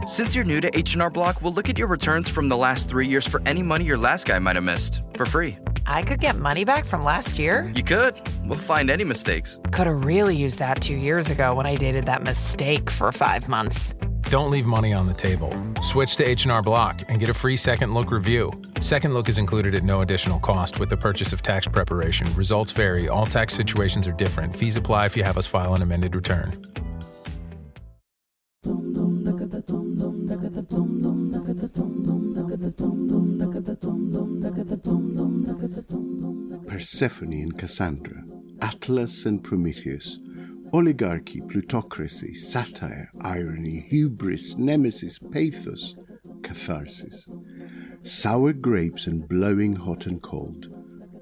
Since you're new to H&R Block, we'll look at your returns from the last 3 years for any money your last guy might have missed, for free. I could get money back from last year? You could. We'll find any mistakes. Could have really used that 2 years ago when I dated that mistake for 5 months. Don't leave money on the table. Switch to H&R Block and get a free Second Look review. Second Look is included at no additional cost with the purchase of tax preparation. Results vary. All tax situations are different. Fees apply if you have us file an amended return. Persephone and Cassandra, Atlas and Prometheus, oligarchy, plutocracy, satire, irony, hubris, nemesis, pathos, catharsis. Sour grapes and blowing hot and cold,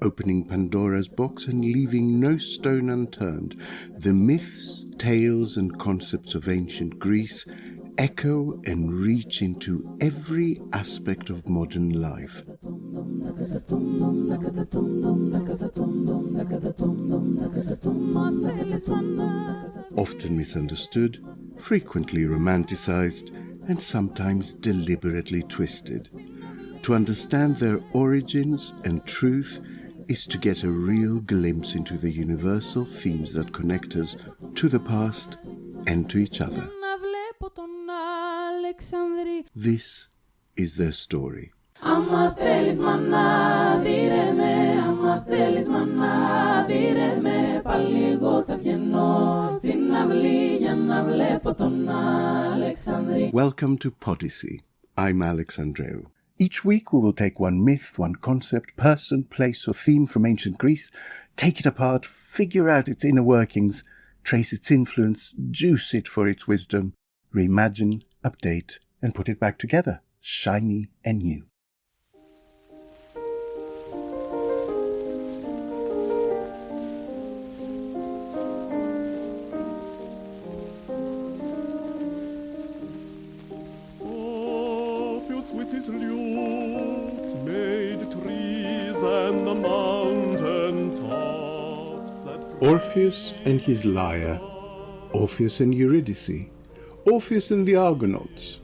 opening Pandora's box and leaving no stone unturned, the myths, tales and concepts of ancient Greece echo and reach into every aspect of modern life. Often misunderstood, frequently romanticized, and sometimes deliberately twisted. To understand their origins and truth is to get a real glimpse into the universal themes that connect us to the past and to each other. This is their story. Άμα θέλεις μάνα δίρε με, άμα θέλεις μάνα δίρε με, πάλι εγώ θα βγαίνω στην αυλή για να βλέπω τον Αλεξανδρή. Welcome to Podyssey. I'm Alex Andreou. Each week we will take one myth, one concept, person, place or theme from ancient Greece, take it apart, figure out its inner workings, trace its influence, juice it for its wisdom, reimagine, update and put it back together, shiny and new. Orpheus with his lute made trees and the mountain tops that... Orpheus and his lyre, Orpheus and Euridice, Orpheus and the Argonauts,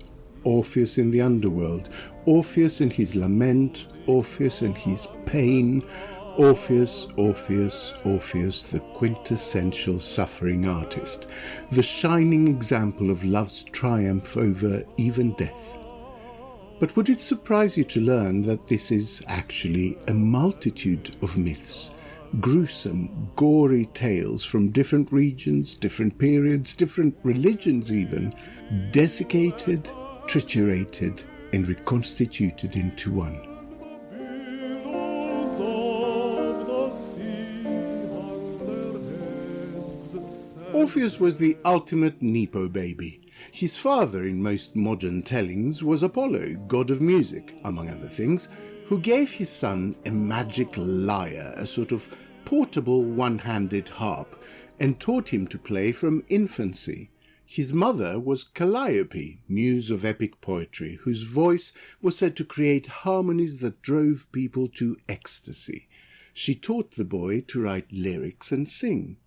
Orpheus in the Underworld, Orpheus and his lament, Orpheus and his pain, Orpheus, Orpheus, Orpheus, the quintessential suffering artist, the shining example of love's triumph over even death. But would it surprise you to learn that this is actually a multitude of myths, gruesome, gory tales from different regions, different periods, different religions even, desiccated, triturated, and reconstituted into one. Orpheus was the ultimate Nepo baby. His father, in most modern tellings, was Apollo, god of music, among other things, who gave his son a magic lyre, a sort of portable one-handed harp, and taught him to play from infancy. His mother was Calliope, muse of epic poetry, whose voice was said to create harmonies that drove people to ecstasy. She taught the boy to write lyrics and sing.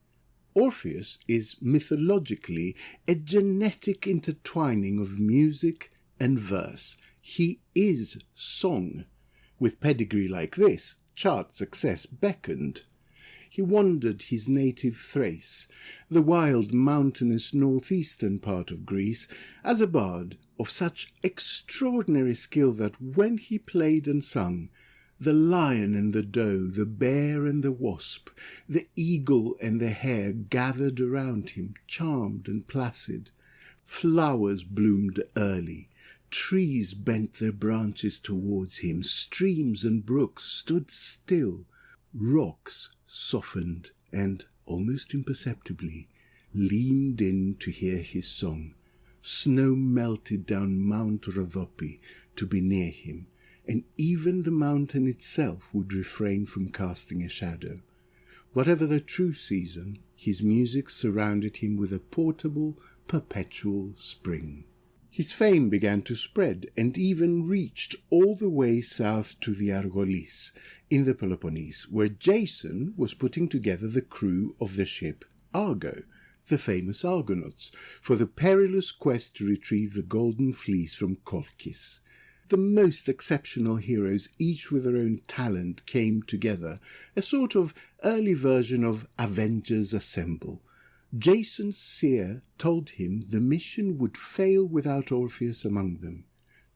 Orpheus is mythologically a genetic intertwining of music and verse. He is song. With pedigree like this, chart success beckoned. He wandered his native Thrace, the wild mountainous northeastern part of Greece, as a bard of such extraordinary skill that when he played and sung, the lion and the doe, the bear and the wasp, the eagle and the hare gathered around him, charmed and placid. Flowers bloomed early, trees bent their branches towards him, streams and brooks stood still, rocks softened and, almost imperceptibly, leaned in to hear his song. Snow melted down Mount Rhodope to be near him, and even the mountain itself would refrain from casting a shadow. Whatever the true season, his music surrounded him with a portable, perpetual spring. His fame began to spread and even reached all the way south to the Argolis in the Peloponnese, where Jason was putting together the crew of the ship Argo, the famous Argonauts, for the perilous quest to retrieve the golden fleece from Colchis. The most exceptional heroes, each with their own talent, came together, a sort of early version of Avengers Assemble. Jason's seer told him the mission would fail without Orpheus among them.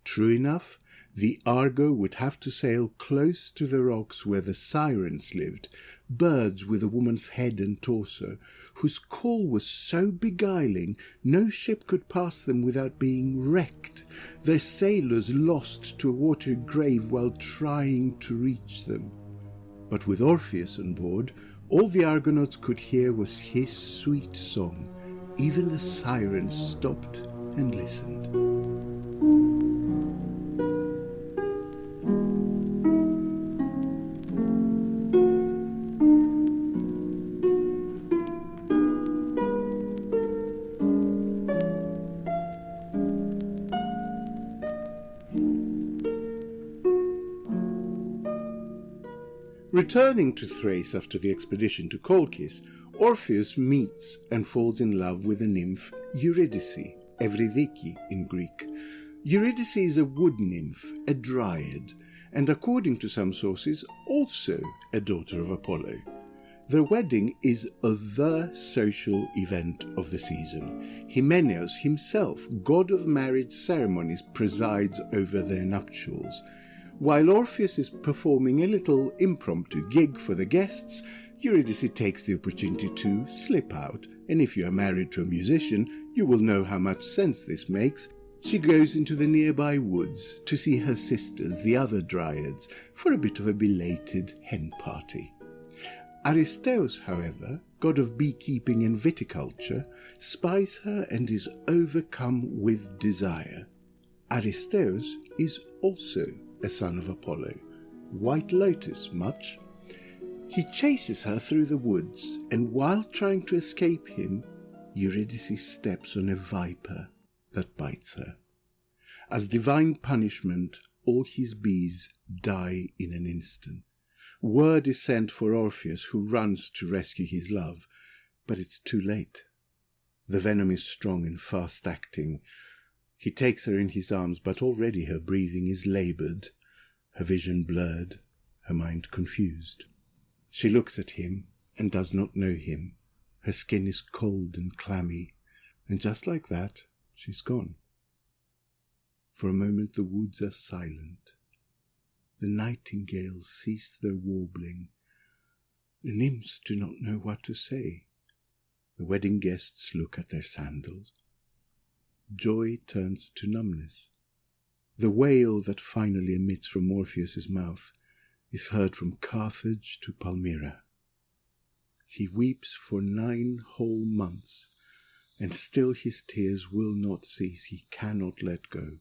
True enough, the Argo would have to sail close to the rocks where the sirens lived, birds with a woman's head and torso, whose call was so beguiling no ship could pass them without being wrecked, their sailors lost to a watery grave while trying to reach them. But with Orpheus on board, all the Argonauts could hear was his sweet song. Even the sirens stopped and listened. Returning to Thrace after the expedition to Colchis, Orpheus meets and falls in love with the nymph Euridice, Euridice in Greek. Euridice is a wood nymph, a dryad, and according to some sources, also a daughter of Apollo. Their wedding is the social event of the season. Hymenaeus himself, god of marriage ceremonies, presides over their nuptials. While Orpheus is performing a little impromptu gig for the guests, Eurydice takes the opportunity to slip out, and if you are married to a musician, you will know how much sense this makes. She goes into the nearby woods to see her sisters, the other dryads, for a bit of a belated hen party. Aristeus, however, god of beekeeping and viticulture, spies her and is overcome with desire. Aristeus is also a son of Apollo. White Lotus much. He chases her through the woods, and while trying to escape him, Eurydice steps on a viper that bites her. As divine punishment, all his bees die in an instant. Word is sent for Orpheus, who runs to rescue his love, but it's too late. The venom is strong and fast-acting. He takes her in his arms, but already her breathing is laboured, her vision blurred, her mind confused. She looks at him and does not know him. Her skin is cold and clammy, and just like that, she's gone. For a moment the woods are silent. The nightingales cease their warbling. The nymphs do not know what to say. The wedding guests look at their sandals. Joy turns to numbness. The wail that finally emits from Orpheus's mouth is heard from Carthage to Palmyra. He weeps for 9 whole months, and still his tears will not cease. He cannot let go.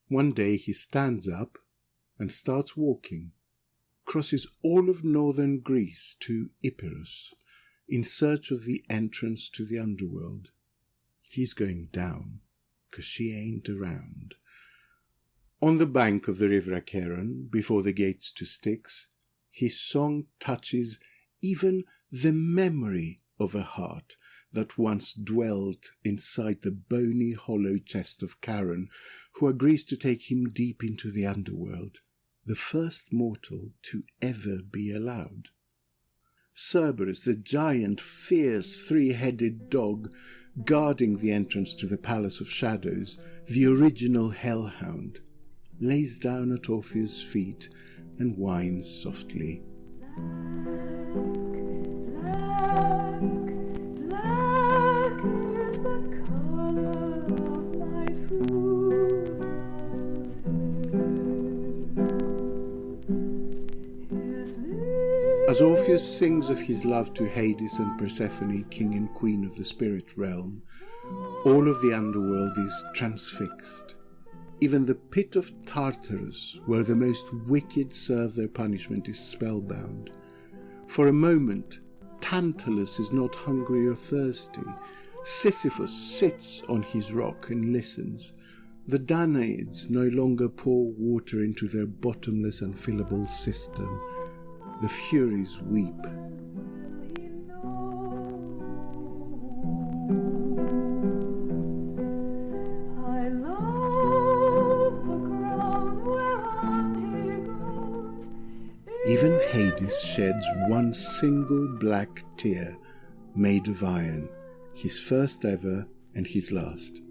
One day he stands up and starts walking, crosses all of northern Greece to Epirus, in search of the entrance to the Underworld. He's going down, 'cause she ain't around. On the bank of the river Acheron, before the gates to Styx, his song touches even the memory of a heart that once dwelt inside the bony hollow chest of Charon, who agrees to take him deep into the underworld, the first mortal to ever be allowed. Cerberus, the giant, fierce, 3-headed dog, guarding the entrance to the Palace of Shadows, the original hellhound, lays down at Orpheus' feet and whines softly. Black is the color of my true love's hair. As Orpheus sings of his love to Hades and Persephone, king and queen of the spirit realm, all of the underworld is transfixed. Even the pit of Tartarus, where the most wicked serve their punishment, is spellbound. For a moment, Tantalus is not hungry or thirsty. Sisyphus sits on his rock and listens. The Danaids no longer pour water into their bottomless, unfillable cistern. The Furies weep. Eurydice sheds one single black tear made of iron, his first ever and his last.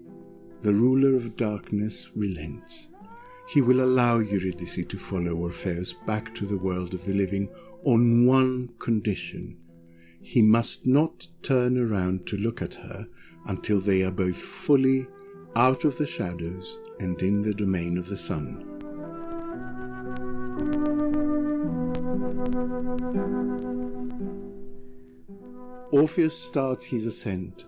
The ruler of darkness relents. He will allow Eurydice to follow Orpheus back to the world of the living on one condition. He must not turn around to look at her until they are both fully out of the shadows and in the domain of the sun. Orpheus starts his ascent,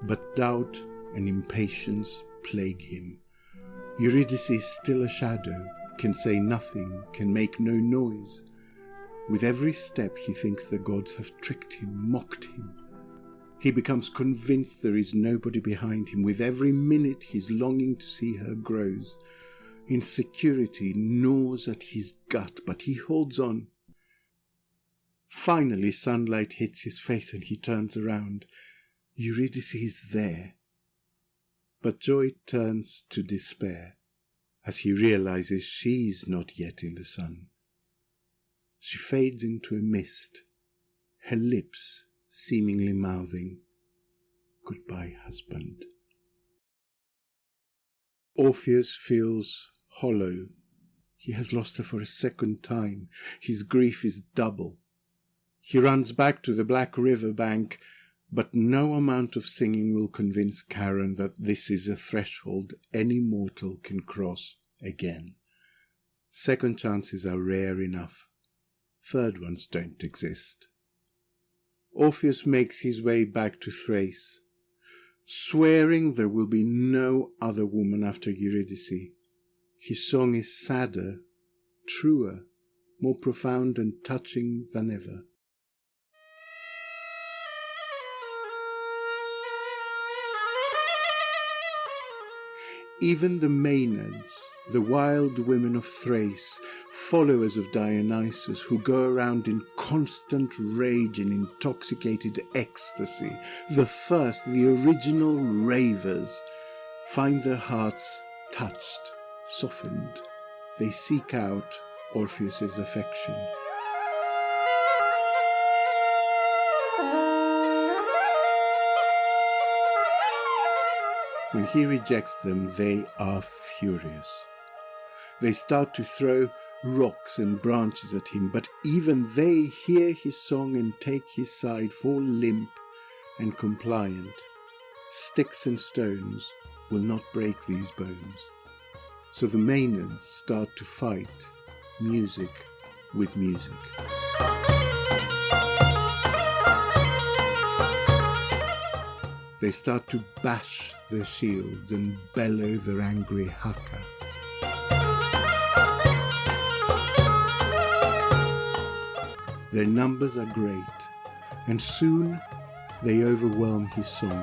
but doubt and impatience plague him. Eurydice is still a shadow, can say nothing, can make no noise. With every step he thinks the gods have tricked him, mocked him. He becomes convinced there is nobody behind him. With every minute his longing to see her grows. Insecurity gnaws at his gut, but he holds on. Finally sunlight hits his face and he turns around. Eurydice is there. But joy turns to despair as he realizes she's not yet in the sun. She fades into a mist, her lips seemingly mouthing, "Goodbye, husband." Orpheus feels hollow. He has lost her for a second time. His grief is double. He runs back to the black river bank, but no amount of singing will convince Charon that this is a threshold any mortal can cross again. Second chances are rare enough. Third ones don't exist. Orpheus makes his way back to Thrace, swearing there will be no other woman after Eurydice. His song is sadder, truer, more profound and touching than ever. Even the Maenads, the wild women of Thrace, followers of Dionysus, who go around in constant rage and intoxicated ecstasy, the first, the original ravers, find their hearts touched, softened. They seek out Orpheus's affection. When he rejects them, they are furious. They start to throw rocks and branches at him, but even they hear his song and take his side, fall limp and compliant. Sticks and stones will not break these bones. So the Maenads start to fight, music with music. They start to bash their shields and bellow their angry haka. Their numbers are great, and soon they overwhelm his song.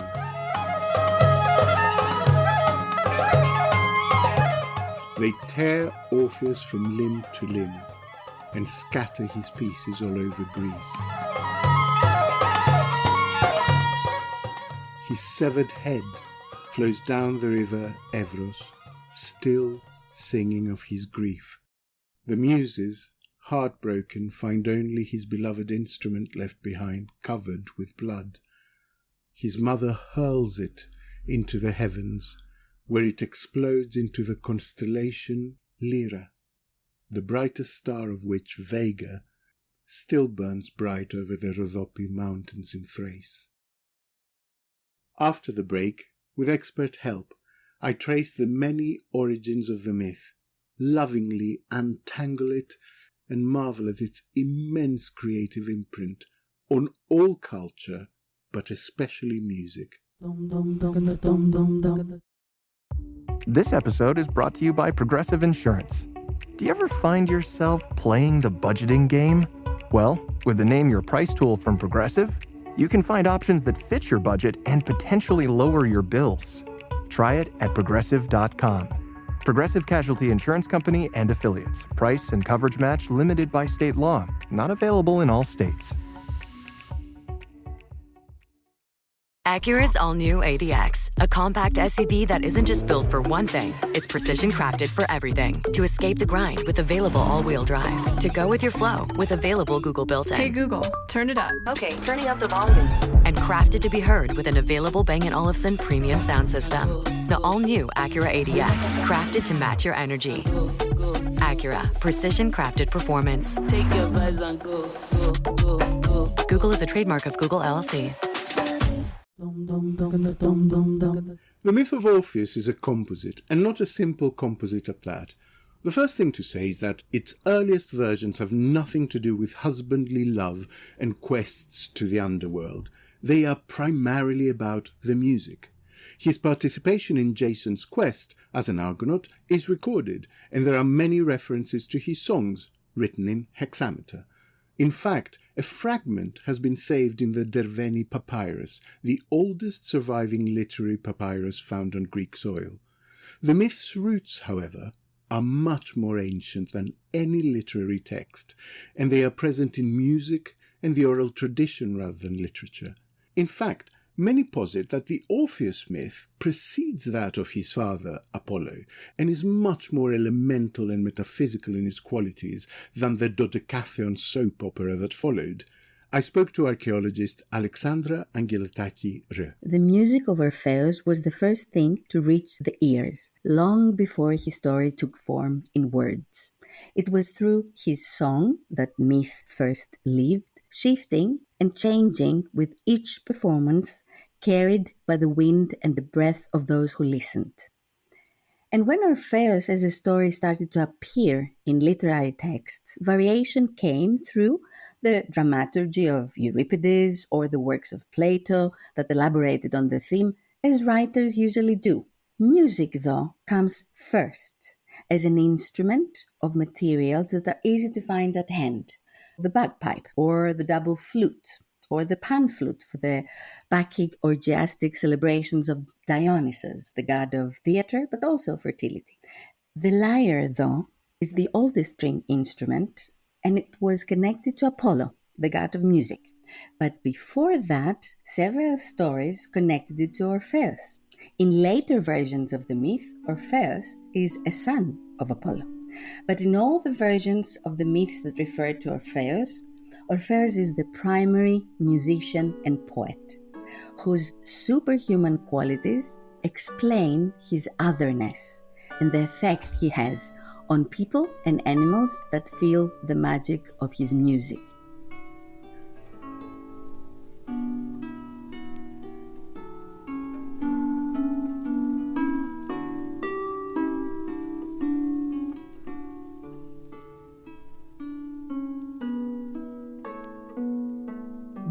They tear Orpheus from limb to limb and scatter his pieces all over Greece. His severed head flows down the river Evros, still singing of his grief. The Muses, heartbroken, find only his beloved instrument left behind, covered with blood. His mother hurls it into the heavens, where it explodes into the constellation Lyra, the brightest star of which, Vega, still burns bright over the Rhodope mountains in Thrace. After the break, with expert help, I trace the many origins of the myth, lovingly untangle it, and marvel at its immense creative imprint on all culture, but especially music. This episode is brought to you by Progressive Insurance. Do you ever find yourself playing the budgeting game? Well, with the Name Your Price tool from Progressive, you can find options that fit your budget and potentially lower your bills. Try it at Progressive.com. Progressive Casualty Insurance Company and Affiliates. Price and coverage match limited by state law. Not available in all states. Acura's all-new ADX, a compact SUV that isn't just built for one thing, it's precision-crafted for everything. To escape the grind with available all-wheel drive. To go with your flow with available Google built-in. Hey Google, turn it up. Okay, turning up the volume. And crafted to be heard with an available Bang & Olufsen premium sound system. The all-new Acura ADX, crafted to match your energy. Acura, precision-crafted performance. Take your vibes and go, go, go, go. Google is a trademark of Google LLC. The myth of Orpheus is a composite, and not a simple composite at that. The first thing to say is that its earliest versions have nothing to do with husbandly love and quests to the underworld. They are primarily about the music. His participation in Jason's quest as an Argonaut is recorded, and there are many references to his songs, written in hexameter. In fact, a fragment has been saved in the Derveni papyrus, the oldest surviving literary papyrus found on Greek soil. The myth's roots, however, are much more ancient than any literary text, and they are present in music and the oral tradition rather than literature. In fact, many posit that the Orpheus myth precedes that of his father, Apollo, and is much more elemental and metaphysical in its qualities than the Dodecatheon soap opera that followed. I spoke to archaeologist Alex Andreou. The music of Orpheus was the first thing to reach the ears, long before his story took form in words. It was through his song that myth first lived, shifting and changing with each performance, carried by the wind and the breath of those who listened. And when Orpheus as a story started to appear in literary texts, variation came through the dramaturgy of Euripides or the works of Plato that elaborated on the theme, as writers usually do. Music, though, comes first as an instrument of materials that are easy to find at hand. The bagpipe or the double flute or the pan flute for the Bacchic orgiastic celebrations of Dionysus, the god of theatre, but also fertility. The lyre, though, is the oldest string instrument, and it was connected to Apollo, the god of music. But before that, several stories connected it to Orpheus. In later versions of the myth, Orpheus is a son of Apollo. But in all the versions of the myths that refer to Orpheus, Orpheus is the primary musician and poet, whose superhuman qualities explain his otherness and the effect he has on people and animals that feel the magic of his music.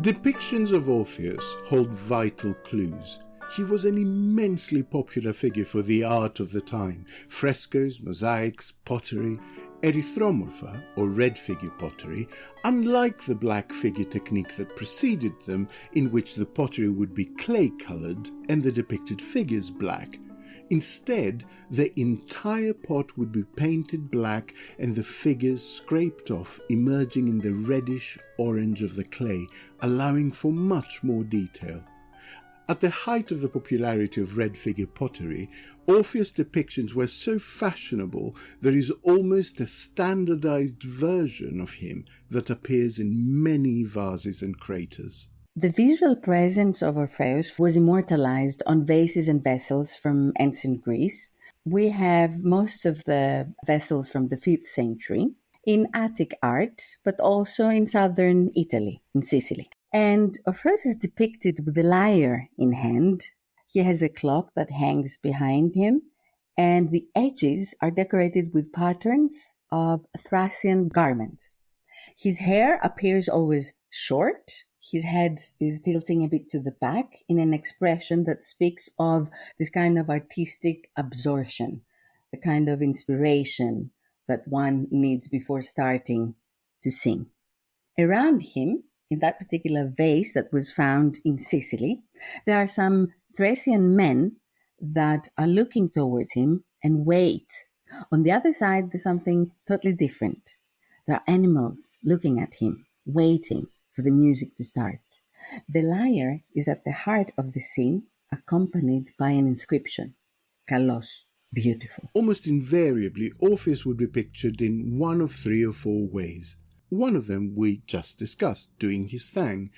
Depictions of Orpheus hold vital clues. He was an immensely popular figure for the art of the time. Frescoes, mosaics, pottery, erythromorpha, or red figure pottery, unlike the black figure technique that preceded them, in which the pottery would be clay-coloured and the depicted figures black. Instead, the entire pot would be painted black and the figures scraped off, emerging in the reddish orange of the clay, allowing for much more detail. At the height of the popularity of red figure pottery, Orpheus depictions were so fashionable there is almost a standardized version of him that appears in many vases and craters. The visual presence of Orpheus was immortalized on vases and vessels from ancient Greece. We have most of the vessels from the 5th century in Attic art, but also in southern Italy, in Sicily. And Orpheus is depicted with the lyre in hand. He has a clock that hangs behind him, and the edges are decorated with patterns of Thracian garments. His hair appears always short. His head is tilting a bit to the back in an expression that speaks of this kind of artistic absorption, the kind of inspiration that one needs before starting to sing. Around him, in that particular vase that was found in Sicily, there are some Thracian men that are looking towards him and wait. On the other side, there's something totally different. There are animals looking at him, waiting for the music to start. The lyre is at the heart of the scene, accompanied by an inscription, kalos, beautiful. Almost invariably, Orpheus would be pictured in one of 3 or 4 ways. One of them we just discussed, doing his thing.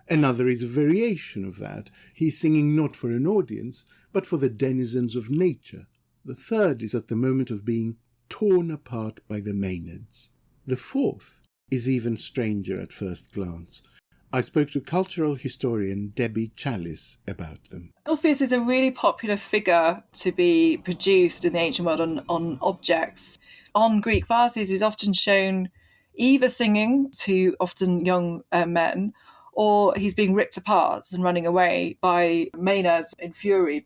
Another is a variation of that. He's singing not for an audience, but for the denizens of nature. The third is at the moment of being torn apart by the Maenads. The fourth is even stranger at first glance. I spoke to cultural historian Debbie Chalice about them. Orpheus is a really popular figure to be produced in the ancient world on objects. On Greek vases, he's often shown either singing to often young men, or he's being ripped apart and running away by Maenads in fury.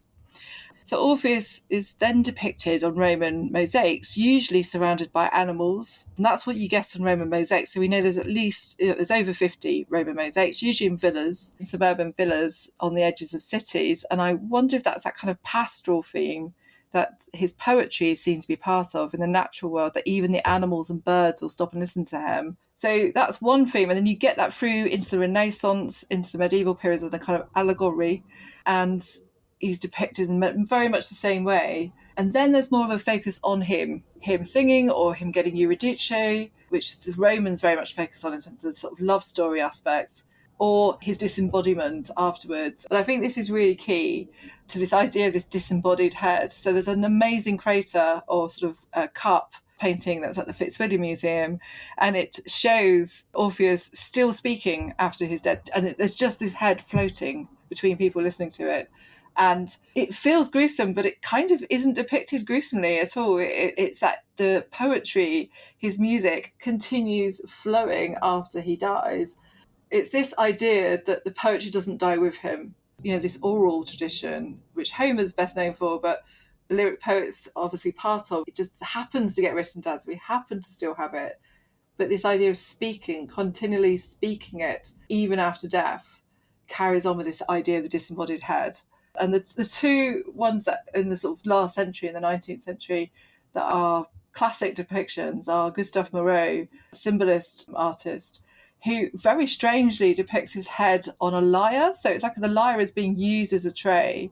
So Orpheus is then depicted on Roman mosaics, usually surrounded by animals. And that's what you get on Roman mosaics. So we know there's over 50 Roman mosaics, usually in villas, in suburban villas on the edges of cities. And I wonder if that's that kind of pastoral theme that his poetry seems to be part of in the natural world, that even the animals and birds will stop and listen to him. So that's one theme. And then you get that through into the Renaissance, into the medieval periods as a kind of allegory. And he's depicted in very much the same way. And then there's more of a focus on him singing or him getting Euridice, which the Romans very much focus on in terms of the sort of love story aspect, or his disembodiment afterwards. But I think this is really key to this idea of this disembodied head. So there's an amazing crater or sort of a cup painting that's at the Fitzwilliam Museum, and it shows Orpheus still speaking after his death, and there's just this head floating between people listening to it. And it feels gruesome, but it kind of isn't depicted gruesomely at all. It's that the poetry, his music, continues flowing after he dies. It's this idea that the poetry doesn't die with him. You know, this oral tradition, which Homer's best known for, but the lyric poets are obviously part of. It just happens to get written down, so we happen to still have it. But this idea of speaking, continually speaking it, even after death, carries on with this idea of the disembodied head. And the two ones that in the sort of last century, in the 19th century, that are classic depictions are Gustave Moreau, symbolist artist, who very strangely depicts his head on a lyre. So it's like the lyre is being used as a tray.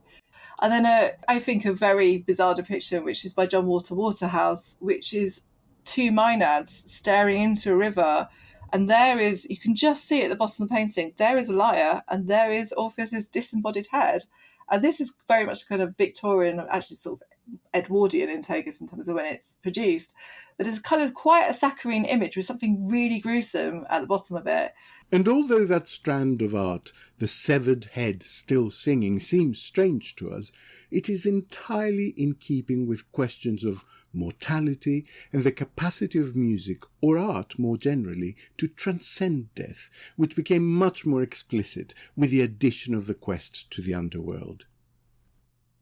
And then I think a very bizarre depiction, which is by John Walter Waterhouse, which is 2 Maenads staring into a river. And there is, you can just see at the bottom of the painting, there is a lyre and there is Orpheus's disembodied head. And this is very much a kind of Victorian, actually sort of Edwardian in Togus in terms of when it's produced. But it's kind of quite a saccharine image with something really gruesome at the bottom of it. And although that strand of art, the severed head still singing, seems strange to us, it is entirely in keeping with questions of mortality and the capacity of music, or art more generally, to transcend death, which became much more explicit with the addition of the quest to the underworld.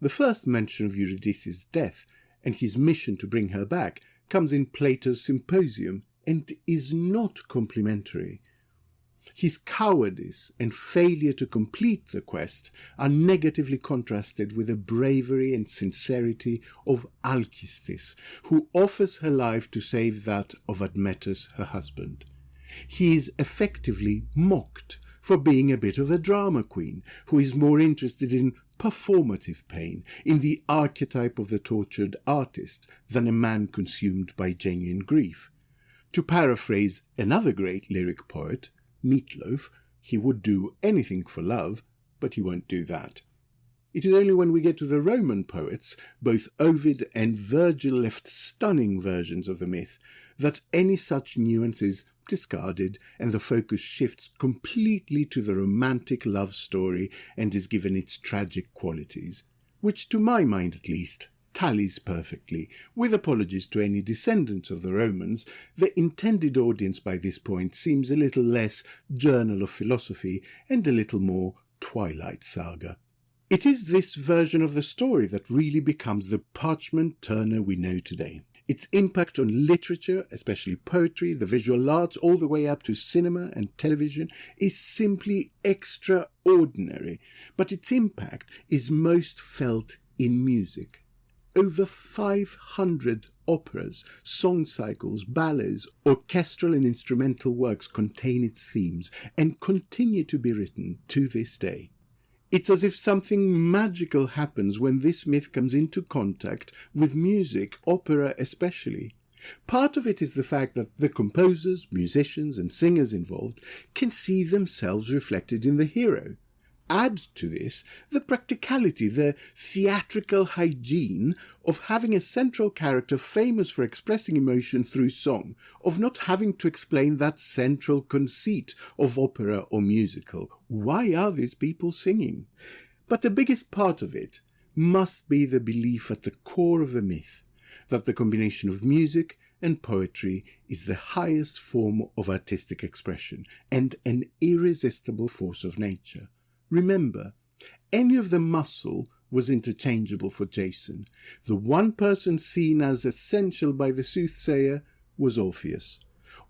The first mention of Eurydice's death and his mission to bring her back comes in Plato's Symposium and is not complimentary. His cowardice and failure to complete the quest are negatively contrasted with the bravery and sincerity of Alcestis, who offers her life to save that of Admetus, her husband. He is effectively mocked for being a bit of a drama queen, who is more interested in performative pain, in the archetype of the tortured artist, than a man consumed by genuine grief. To paraphrase another great lyric poet, Meatloaf, he would do anything for love, but he won't do that. It is only when we get to the Roman poets, both Ovid and Virgil left stunning versions of the myth, that any such nuance is discarded and the focus shifts completely to the romantic love story and is given its tragic qualities, which to my mind at least tallies perfectly. With apologies to any descendants of the Romans, the intended audience by this point seems a little less Journal of Philosophy and a little more Twilight Saga. It is this version of the story that really becomes the parchment turner we know today. Its impact on literature, especially poetry, the visual arts, all the way up to cinema and television, is simply extraordinary, but its impact is most felt in music. over 500 operas, song cycles, ballets, orchestral and instrumental works contain its themes and continue to be written to this day. It's as if something magical happens when this myth comes into contact with music, opera especially. Part of it is the fact that the composers, musicians and singers involved can see themselves reflected in the hero. Add to this the practicality, the theatrical hygiene of having a central character famous for expressing emotion through song, of not having to explain that central conceit of opera or musical. Why are these people singing? But the biggest part of it must be the belief at the core of the myth that the combination of music and poetry is the highest form of artistic expression and an irresistible force of nature. Remember, any of the muscle was interchangeable for Jason. The one person seen as essential by the soothsayer was Orpheus.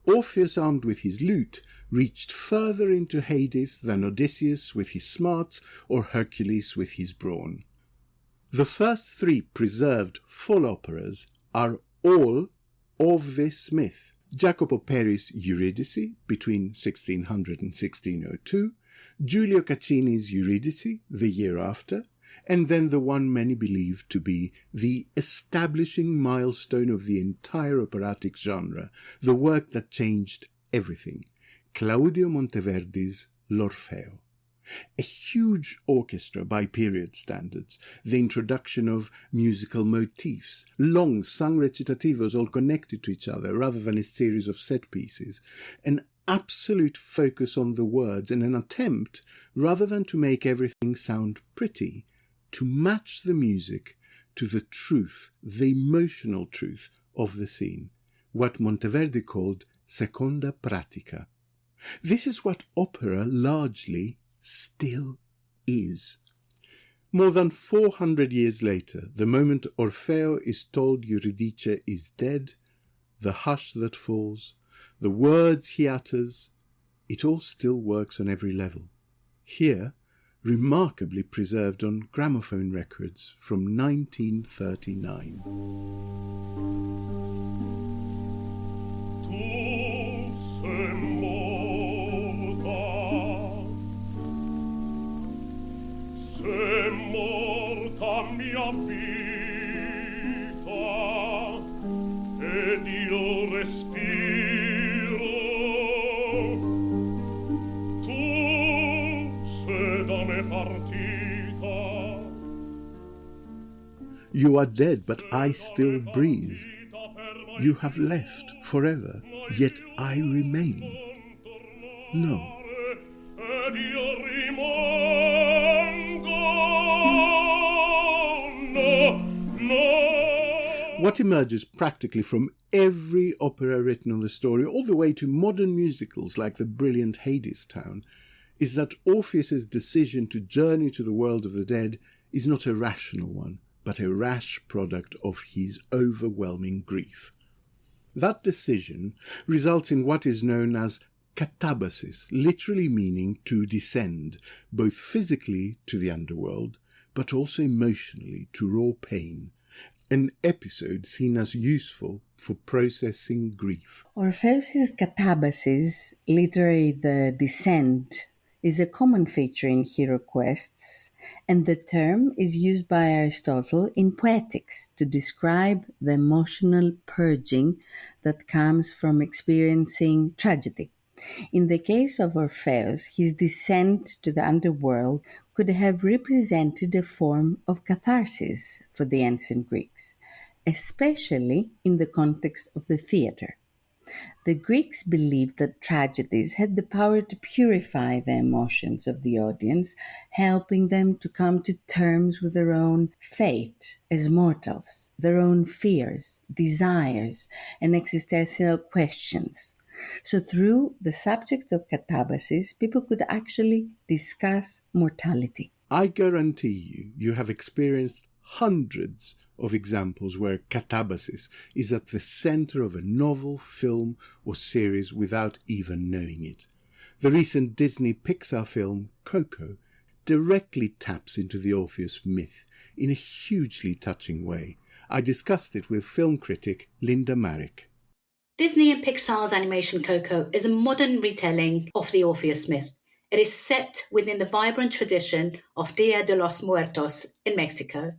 Orpheus, armed with his lute, reached further into Hades than Odysseus with his smarts or Hercules with his brawn. The first three preserved full operas are all of this myth. Jacopo Peri's Euridice between 1600 and 1602, Giulio Caccini's Euridice the year after, and then the one many believe to be the establishing milestone of the entire operatic genre, the work that changed everything, Claudio Monteverdi's L'Orfeo. A huge orchestra by period standards, the introduction of musical motifs, long sung recitativos all connected to each other rather than a series of set pieces, an absolute focus on the words and an attempt, rather than to make everything sound pretty, to match the music to the truth, the emotional truth of the scene, what Monteverdi called seconda pratica. This is what opera largely still is. More than 400 years later, the moment Orfeo is told Euridice is dead, the hush that falls, the words he utters, it all still works on every level. Here, remarkably preserved on gramophone records from 1939. Se morta mia vita ed io respiro, tu sei da me partita. You are dead, but I still breathe. You have left forever, yet I remain. No. Ed io rimango. What emerges practically from every opera written on the story, all the way to modern musicals like the brilliant Hades Town, is that Orpheus's decision to journey to the world of the dead is not a rational one, but a rash product of his overwhelming grief. That decision results in what is known as katabasis, literally meaning to descend, both physically to the underworld, but also emotionally to raw pain, an episode seen as useful for processing grief. Orpheus's katabasis, literally the descent, is a common feature in hero quests, and the term is used by Aristotle in Poetics to describe the emotional purging that comes from experiencing tragedy. In the case of Orpheus, his descent to the underworld could have represented a form of catharsis for the ancient Greeks, especially in the context of the theatre. The Greeks believed that tragedies had the power to purify the emotions of the audience, helping them to come to terms with their own fate as mortals, their own fears, desires, and existential questions. So through the subject of katabasis, people could actually discuss mortality. I guarantee you have experienced hundreds of examples where katabasis is at the center of a novel, film, or series without even knowing it. The recent Disney Pixar film, Coco, directly taps into the Orpheus myth in a hugely touching way, I discussed it with film critic Linda Marek. Disney and Pixar's animation Coco is a modern retelling of the Orpheus myth. It is set within the vibrant tradition of Dia de los Muertos in Mexico.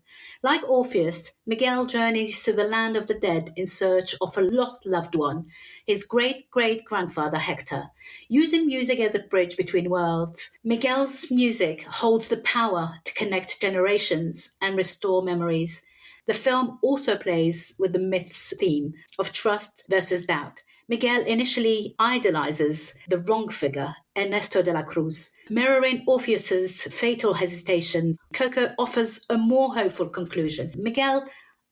Like Orpheus, Miguel journeys to the land of the dead in search of a lost loved one, his great-great-grandfather Hector. Using music as a bridge between worlds, Miguel's music holds the power to connect generations and restore memories. The film also plays with the myth's theme of trust versus doubt. Miguel initially idolizes the wrong figure, Ernesto de la Cruz. Mirroring Orpheus's fatal hesitation, Coco offers a more hopeful conclusion. Miguel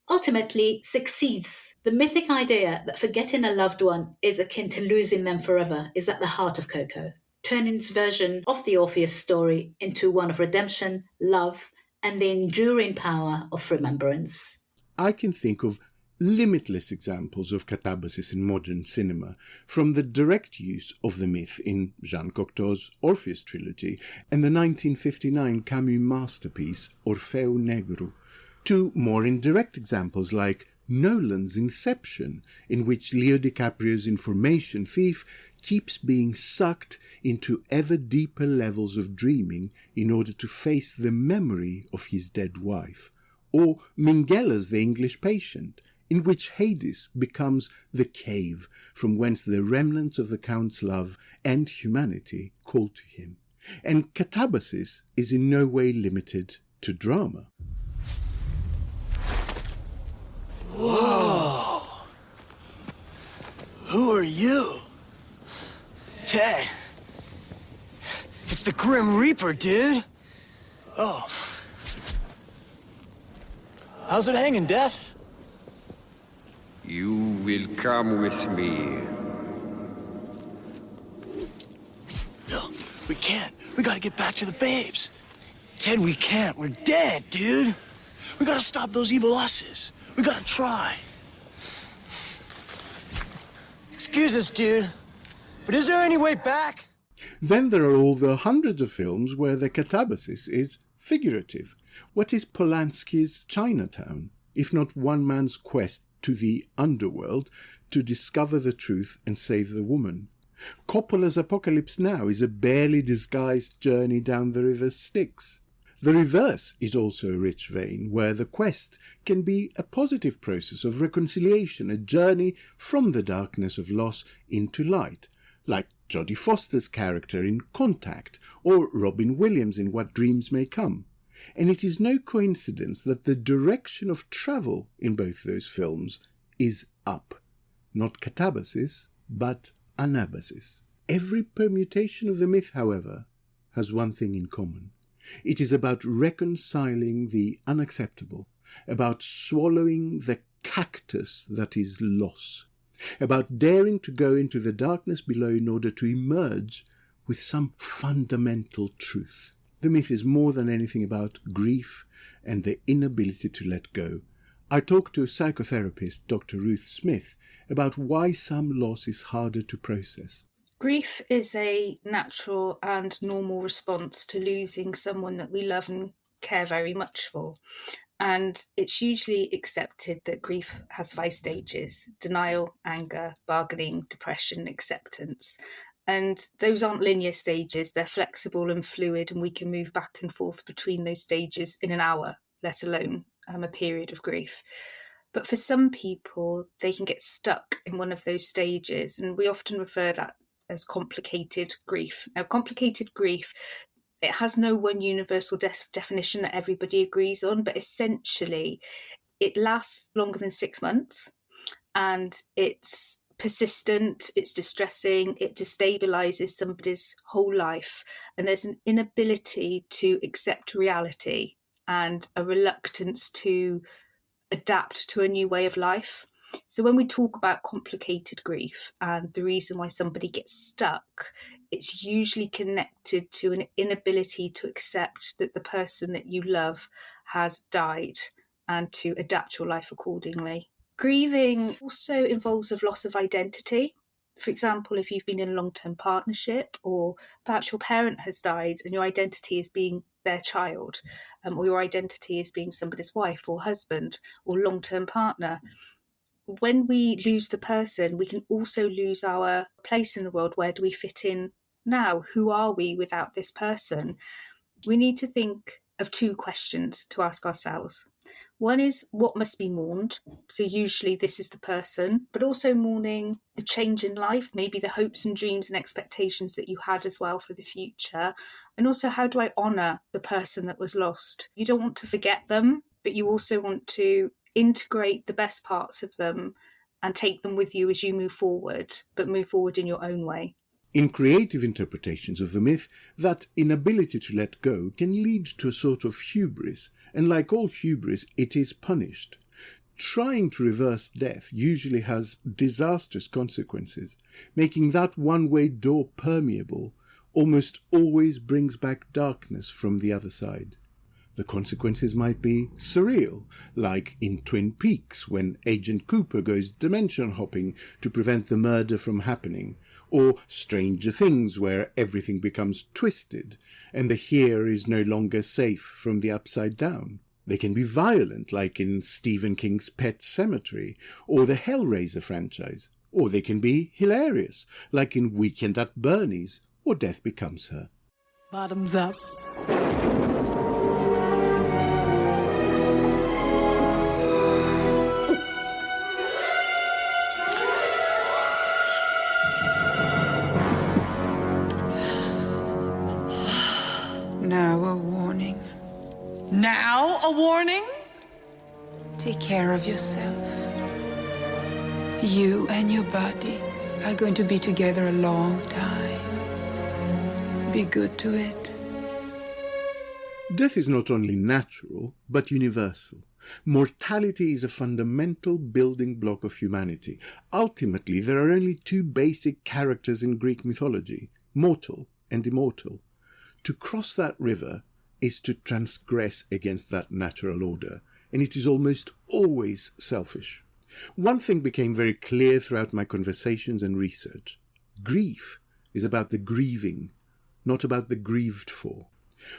ultimately succeeds. The mythic idea that forgetting a loved one is akin to losing them forever is at the heart of Coco, turning its version of the Orpheus story into one of redemption, love, and the enduring power of remembrance. I can think of limitless examples of catabasis in modern cinema, from the direct use of the myth in Jean Cocteau's Orpheus trilogy and the 1959 Camus masterpiece Orfeo Negro, to more indirect examples like Nolan's Inception, in which Leo DiCaprio's information thief keeps being sucked into ever deeper levels of dreaming in order to face the memory of his dead wife, or Minghella's The English Patient, in which Hades becomes the cave from whence the remnants of the Count's love and humanity call to him. And catabasis is in no way limited to drama. Whoa! Who are you? Ted. It's the Grim Reaper, dude. Oh. How's it hanging, Death? You will come with me. No, we can't. We gotta get back to the babes. Ted, we can't. We're dead, dude. We gotta stop those evil us's. We gotta try. Excuse us, dude, but is there any way back? Then there are all the hundreds of films where the catabasis is figurative. What is Polanski's Chinatown, if not one man's quest to the Underworld to discover the truth and save the woman? Coppola's Apocalypse Now is a barely disguised journey down the river Styx. The reverse is also a rich vein, where the quest can be a positive process of reconciliation, a journey from the darkness of loss into light, like Jodie Foster's character in Contact, or Robin Williams in What Dreams May Come. And it is no coincidence that the direction of travel in both those films is up. Not catabasis, but anabasis. Every permutation of the myth, however, has one thing in common. It is about reconciling the unacceptable, about swallowing the cactus that is loss, about daring to go into the darkness below in order to emerge with some fundamental truth. The myth is more than anything about grief and the inability to let go. I talked to psychotherapist Dr. Ruth Smith about why some loss is harder to process. Grief is a natural and normal response to losing someone that we love and care very much for. And it's usually accepted that grief has 5 stages: denial, anger, bargaining, depression, acceptance. And those aren't linear stages, they're flexible and fluid, and we can move back and forth between those stages in an hour, let alone a period of grief. But for some people, they can get stuck in one of those stages, and we often refer that as complicated grief. Now, complicated grief, it has no one universal definition that everybody agrees on, but essentially it lasts longer than 6 months, and it's persistent, it's distressing, it destabilizes somebody's whole life, and there's an inability to accept reality and a reluctance to adapt to a new way of life. So when we talk about complicated grief and the reason why somebody gets stuck, it's usually connected to an inability to accept that the person that you love has died and to adapt your life accordingly. Grieving also involves a loss of identity. For example, if you've been in a long-term partnership, or perhaps your parent has died and your identity is being their child, or your identity as being somebody's wife or husband or long-term partner. When we lose the person, we can also lose our place in the world. Where do we fit in now? Who are we without this person? We need to think of two questions to ask ourselves. One is, what must be mourned? So usually this is the person, but also mourning the change in life, maybe the hopes and dreams and expectations that you had as well for the future. And also, how do I honour the person that was lost? You don't want to forget them, but you also want to integrate the best parts of them and take them with you as you move forward, but move forward in your own way. In creative interpretations of the myth, that inability to let go can lead to a sort of hubris, and like all hubris, it is punished. Trying to reverse death usually has disastrous consequences. Making that one-way door permeable almost always brings back darkness from the other side. The consequences might be surreal, like in Twin Peaks when Agent Cooper goes dimension hopping to prevent the murder from happening, or Stranger Things where everything becomes twisted and the here is no longer safe from the upside down. They can be violent, like in Stephen King's Pet Sematary or the Hellraiser franchise, or they can be hilarious, like in Weekend at Bernie's or Death Becomes Her. Bottoms up. Now a warning. Now a warning? Take care of yourself. You and your body are going to be together a long time. Be good to it. Death is not only natural, but universal. Mortality is a fundamental building block of humanity. Ultimately, there are only two basic characters in Greek mythology, mortal and immortal. To cross that river is to transgress against that natural order, and it is almost always selfish. One thing became very clear throughout my conversations and research. Grief is about the grieving, not about the grieved for.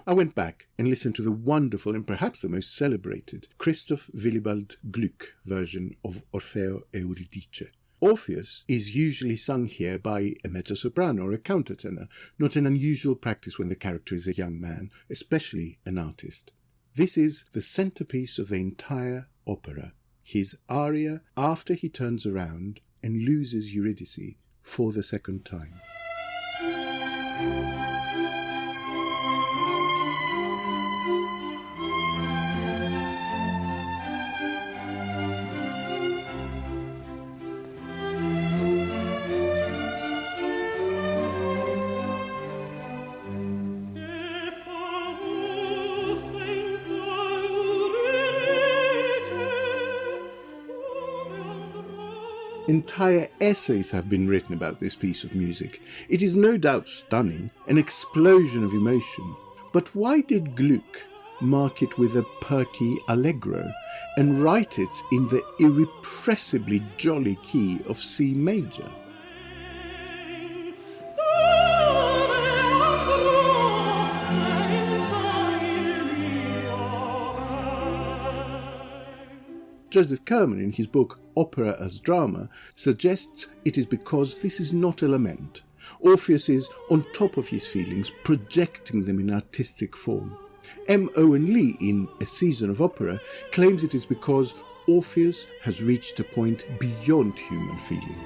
I went back and listened to the wonderful and perhaps the most celebrated Christoph Willibald Gluck version of Orpheus and Euridice. Orpheus is usually sung here by a mezzo-soprano or a countertenor, not an unusual practice when the character is a young man, especially an artist. This is the centerpiece of the entire opera, his aria after he turns around and loses Eurydice for the second time. Entire essays have been written about this piece of music. It is no doubt stunning, an explosion of emotion. But why did Gluck mark it with a perky allegro and write it in the irrepressibly jolly key of C major? Joseph Kerman, in his book Opera as Drama, suggests it is because this is not a lament. Orpheus is on top of his feelings, projecting them in artistic form. M. Owen Lee, in A Season of Opera, claims it is because Orpheus has reached a point beyond human feeling.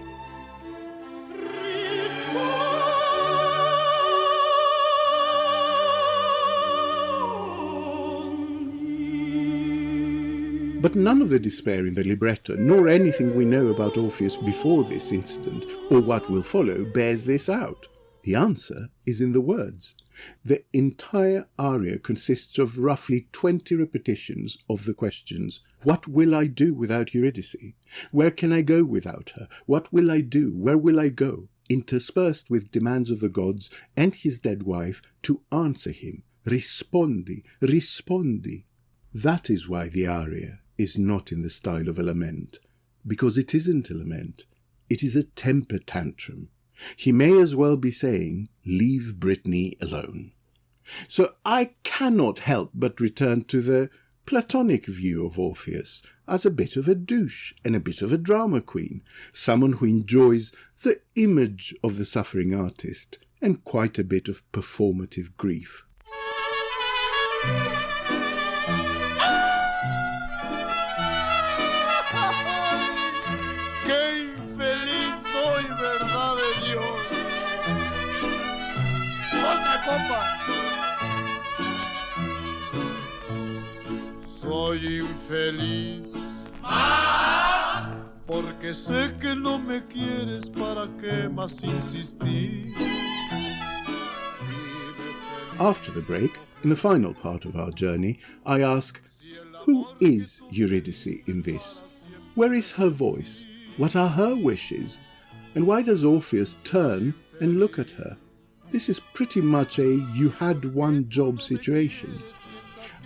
But none of the despair in the libretto, nor anything we know about Orpheus before this incident, or what will follow, bears this out. The answer is in the words. The entire aria consists of roughly 20 repetitions of the questions, what will I do without Eurydice? Where can I go without her? What will I do? Where will I go? Interspersed with demands of the gods and his dead wife to answer him. Rispondi, rispondi. That is why the aria is not in the style of a lament, because it isn't a lament. It is a temper tantrum. He may as well be saying, leave Brittany alone. So I cannot help but return to the Platonic view of Orpheus as a bit of a douche and a bit of a drama queen, someone who enjoys the image of the suffering artist and quite a bit of performative grief. ¡Qué infeliz soy, verdad de Dios! ¡Otra copa! Soy infeliz. ¿Más? Porque sé que no me quieres, ¿para qué más insistir? After the break, in the final part of our journey, I ask, who is Euridice in this? Where is her voice? What are her wishes? And why does Orpheus turn and look at her? This is pretty much a you-had-one-job situation.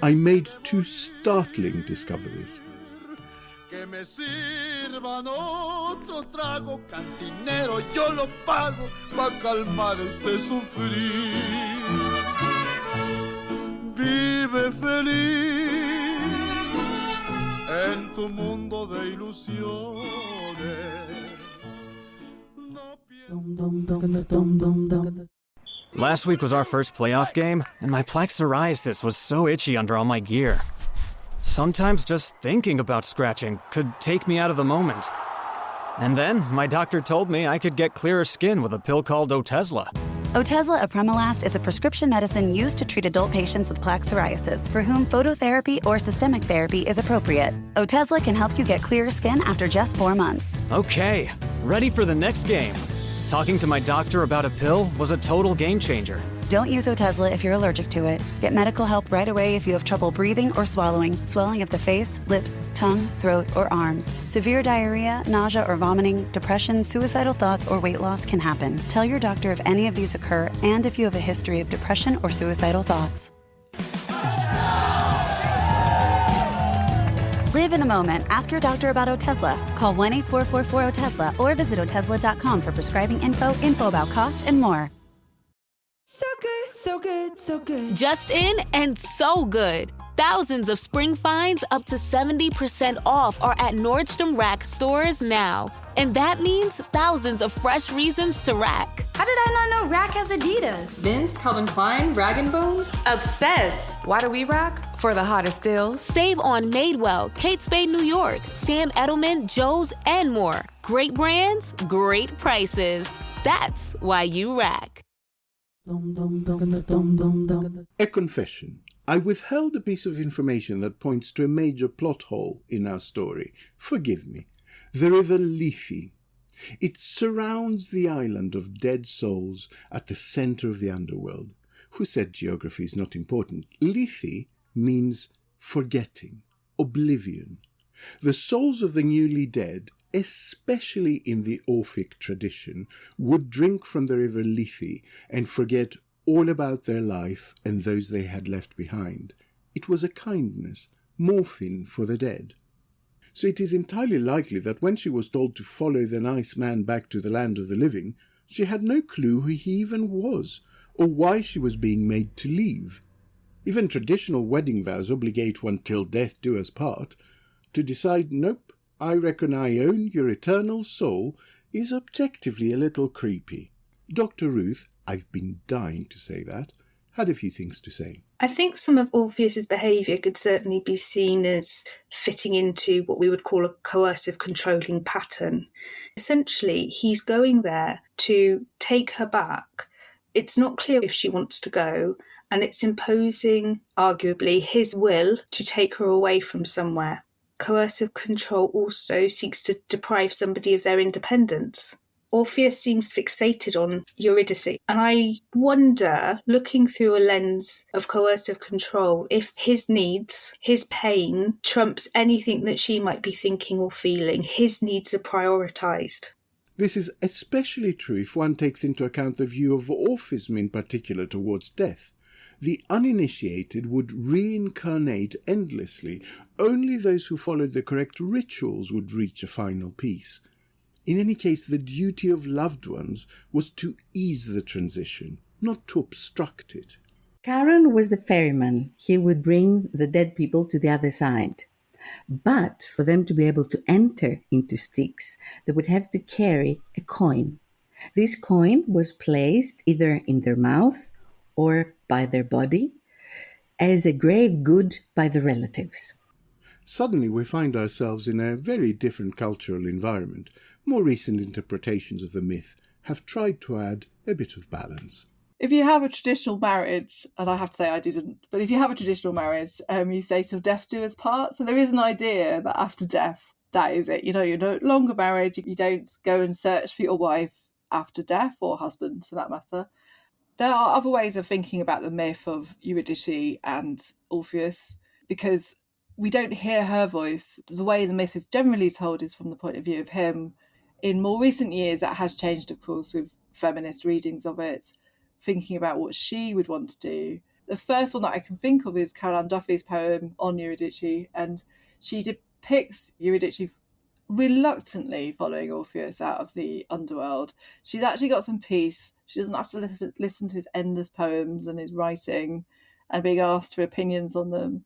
I made two startling discoveries. Que me sirvan otro trago, cantinero, yo lo pago, pa' calmar este sufrir. Vive feliz en tu mundo de ilusiones. Last week was our first playoff game, and my plaque psoriasis was so itchy under all my gear. Sometimes just thinking about scratching could take me out of the moment. And then my doctor told me I could get clearer skin with a pill called Otezla. Otezla apremilast is a prescription medicine used to treat adult patients with plaque psoriasis for whom phototherapy or systemic therapy is appropriate. Otezla can help you get clearer skin after just 4 months. Okay, ready for the next game. Talking to my doctor about a pill was a total game changer. Don't use Otezla if you're allergic to it. Get medical help right away if you have trouble breathing or swallowing, swelling of the face, lips, tongue, throat, or arms. Severe diarrhea, nausea or vomiting, depression, suicidal thoughts, or weight loss can happen. Tell your doctor if any of these occur and if you have a history of depression or suicidal thoughts. Live in the moment. Ask your doctor about Otezla. Call 1-8444-OTEZLA or visit Otezla.com for prescribing info about cost, and more. So good, so good, so good. Just in and so good. Thousands of spring finds up to 70% off are at Nordstrom Rack stores now. And that means thousands of fresh reasons to rack. How did I not know Rack has Adidas? Vince, Calvin Klein, Rag & Bone? Obsessed. Why do we rack? For the hottest deals. Save on Madewell, Kate Spade New York, Sam Edelman, Joe's, and more. Great brands, great prices. That's why you rack. A confession. I withheld a piece of information that points to a major plot hole in our story. Forgive me. The river Lethe. It surrounds the island of dead souls at the center of the Underworld. Who said geography is not important? Lethe means forgetting, oblivion. The souls of the newly dead, especially in the Orphic tradition, would drink from the river Lethe and forget all about their life and those they had left behind. It was a kindness, morphine for the dead. So it is entirely likely that when she was told to follow the nice man back to the land of the living, she had no clue who he even was, or why she was being made to leave. Even traditional wedding vows obligate one till death do us part. To decide, nope, I reckon I own your eternal soul, is objectively a little creepy. Dr. Ruth, I've been dying to say that, had a few things to say. I think some of Orpheus's behaviour could certainly be seen as fitting into what we would call a coercive controlling pattern. Essentially, he's going there to take her back. It's not clear if she wants to go, and it's imposing, arguably, his will to take her away from somewhere. Coercive control also seeks to deprive somebody of their independence. Orpheus seems fixated on Euridice, and I wonder, looking through a lens of coercive control, if his needs, his pain, trumps anything that she might be thinking or feeling. His needs are prioritised. This is especially true if one takes into account the view of Orphism in particular towards death. The uninitiated would reincarnate endlessly. Only those who followed the correct rituals would reach a final peace. In any case, the duty of loved ones was to ease the transition, not to obstruct it. Charon was the ferryman. He would bring the dead people to the other side. But for them to be able to enter into Styx, they would have to carry a coin. This coin was placed either in their mouth or by their body as a grave good by the relatives. Suddenly we find ourselves in a very different cultural environment. More recent interpretations of the myth have tried to add a bit of balance. If you have a traditional marriage, and I have to say I didn't, but if you have a traditional marriage, you say till death do us part. So there is an idea that after death, that is it. You know, you're no longer married. You don't go and search for your wife after death, or husband for that matter. There are other ways of thinking about the myth of Euridice and Orpheus, because we don't hear her voice. The way the myth is generally told is from the point of view of him. In more recent years, that has changed, of course, with feminist readings of it, thinking about what she would want to do. The first one that I can think of is Caroline Duffy's poem on Euridice, and she depicts Euridice reluctantly following Orpheus out of the underworld. She's actually got some peace. She doesn't have to listen to his endless poems and his writing and being asked for opinions on them.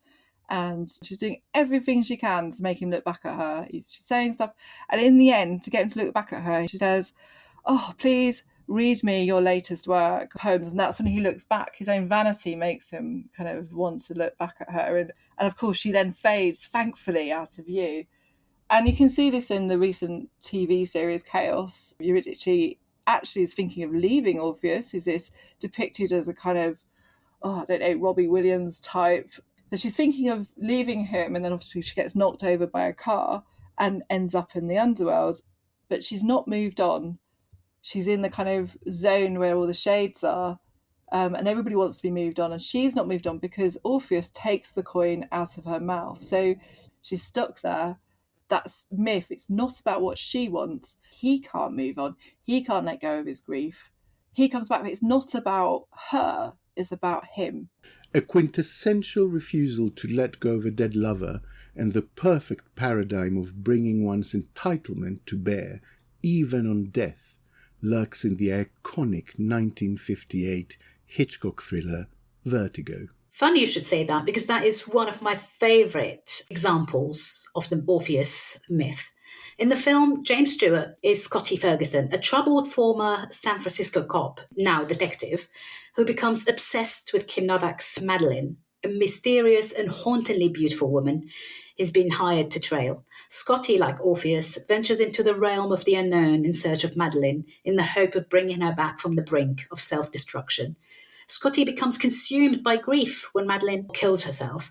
And she's doing everything she can to make him look back at her. She's saying stuff. And in the end, to get him to look back at her, she says, "Oh, please read me your latest work, poems." And that's when he looks back. His own vanity makes him kind of want to look back at her. And of course, she then fades, thankfully, out of view. And you can see this in the recent TV series Chaos. Euridice actually is thinking of leaving Orpheus. Is this depicted as a kind of, Robbie Williams type? So she's thinking of leaving him, and then obviously she gets knocked over by a car and ends up in the underworld. But she's not moved on. She's in the kind of zone where all the shades are, and everybody wants to be moved on, and she's not moved on because Orpheus takes the coin out of her mouth. So she's stuck there. That's myth. It's not about what she wants. He can't move on. He can't let go of his grief. He comes back, but it's not about her. It's about him. A quintessential refusal to let go of a dead lover, and the perfect paradigm of bringing one's entitlement to bear, even on death, lurks in the iconic 1958 Hitchcock thriller Vertigo. Funny you should say that, because that is one of my favourite examples of the Orpheus myth. In the film, James Stewart is Scotty Ferguson, a troubled former San Francisco cop, now detective, who becomes obsessed with Kim Novak's Madeline, a mysterious and hauntingly beautiful woman he's been hired to trail. Scotty, like Orpheus, ventures into the realm of the unknown in search of Madeline in the hope of bringing her back from the brink of self-destruction. Scotty becomes consumed by grief when Madeline kills herself.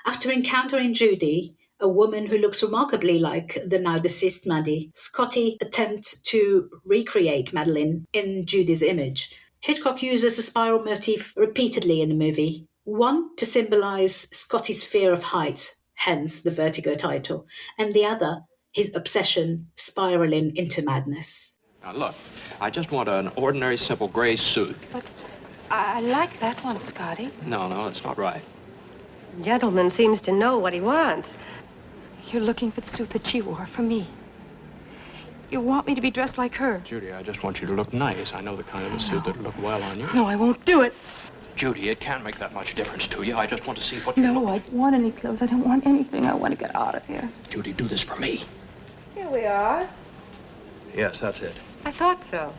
After encountering Judy, a woman who looks remarkably like the now deceased Maddie, Scotty attempts to recreate Madeline in Judy's image. Hitchcock uses a spiral motif repeatedly in the movie. One, to symbolise Scotty's fear of heights, hence the Vertigo title, and the other, his obsession spiralling into madness. Now look, I just want an ordinary, simple gray suit. But I like that one, Scotty. No, it's not right. The gentleman seems to know what he wants. You're looking for the suit that she wore for me. You want me to be dressed like her. Judy, I just want you to look nice. I know the kind of a suit that'll look well on you. No, I won't do it. Judy, it can't make that much difference to you. I just want to see what No, I don't want any clothes. I don't want anything. I want to get out of here. Judy, do this for me. Here we are. Yes, that's it. I thought so.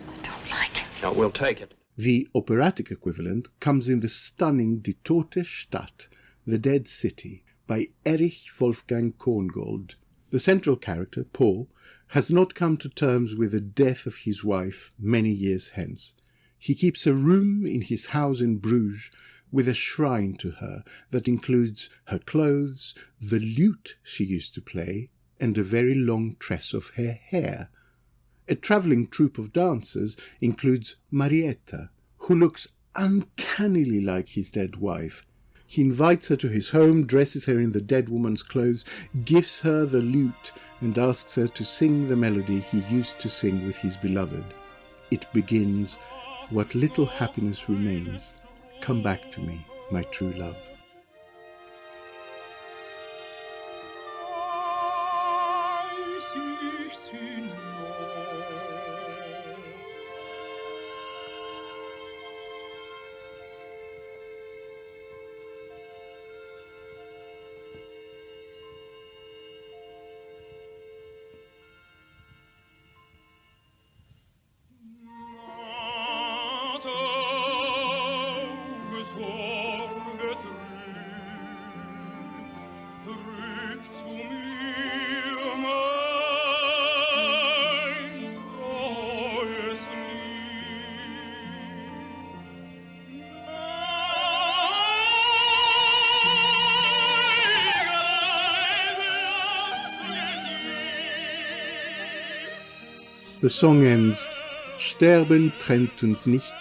I don't like it. No, we'll take it. The operatic equivalent comes in the stunning Die Tote Stadt, The Dead City, by Erich Wolfgang Korngold. The central character, Paul, has not come to terms with the death of his wife many years hence. He keeps a room in his house in Bruges with a shrine to her that includes her clothes, the lute she used to play, and a very long tress of her hair. A travelling troupe of dancers includes Marietta, who looks uncannily like his dead wife. He invites her to his home, dresses her in the dead woman's clothes, gives her the lute, and asks her to sing the melody he used to sing with his beloved. It begins, "What little happiness remains, come back to me, my true love." The song ends, Sterben trennt uns nicht,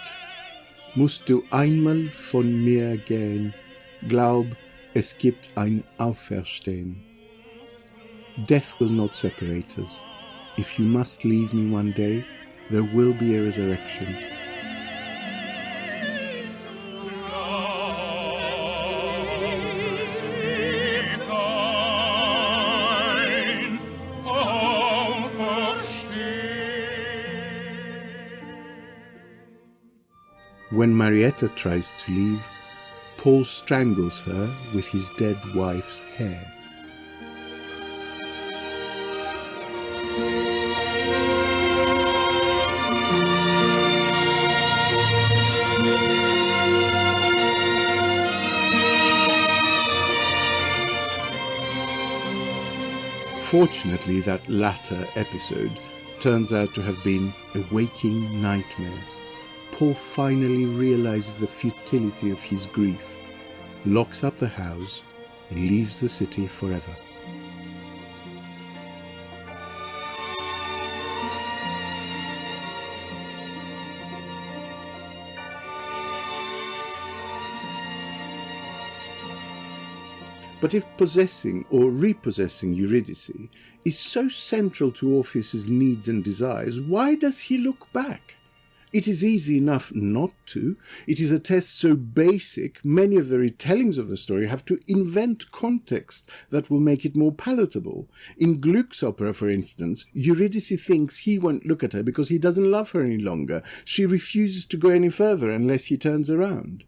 musst du einmal von mir gehen, glaub, es gibt ein Auferstehen. Death will not separate us. If you must leave me one day, there will be a resurrection. When Marietta tries to leave, Paul strangles her with his dead wife's hair. Fortunately, that latter episode turns out to have been a waking nightmare. Paul finally realizes the futility of his grief, locks up the house, and leaves the city forever. But if possessing or repossessing Eurydice is so central to Orpheus's needs and desires, why does he look back? It is easy enough not to. It is a test so basic, many of the retellings of the story have to invent context that will make it more palatable. In Gluck's opera, for instance, Eurydice thinks he won't look at her because he doesn't love her any longer. She refuses to go any further unless he turns around.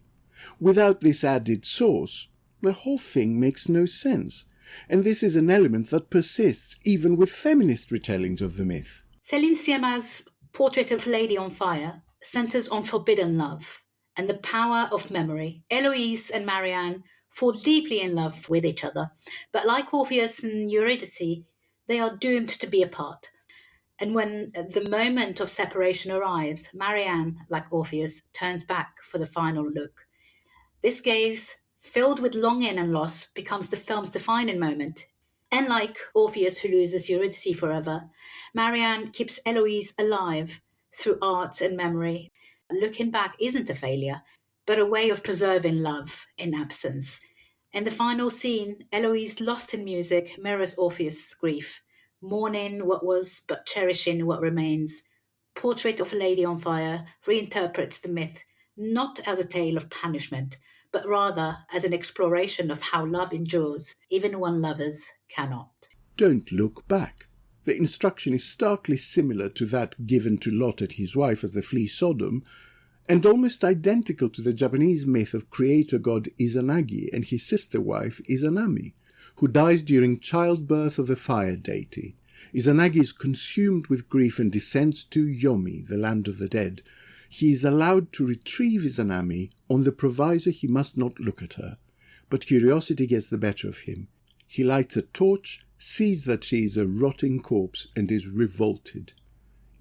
Without this added source, the whole thing makes no sense. And this is an element that persists even with feminist retellings of the myth. Céline Sciamma's Portrait of a Lady on Fire centers on forbidden love and the power of memory. Eloise and Marianne fall deeply in love with each other, but like Orpheus and Euridice, they are doomed to be apart. And when the moment of separation arrives, Marianne, like Orpheus, turns back for the final look. This gaze, filled with longing and loss, becomes the film's defining moment. And like Orpheus, who loses Eurydice forever, Marianne keeps Eloise alive through art and memory. Looking back isn't a failure, but a way of preserving love in absence. In the final scene, Eloise, lost in music, mirrors Orpheus' grief, mourning what was but cherishing what remains. Portrait of a Lady on Fire reinterprets the myth not as a tale of punishment, but rather as an exploration of how love endures, even when lovers cannot. Don't look back. The instruction is starkly similar to that given to Lot and his wife as they flee Sodom, and almost identical to the Japanese myth of creator god Izanagi and his sister wife Izanami, who dies during childbirth of the fire deity. Izanagi is consumed with grief and descends to Yomi, the land of the dead. He is allowed to retrieve Izanami on the proviso he must not look at her, but curiosity gets the better of him. He lights a torch, sees that she is a rotting corpse, and is revolted.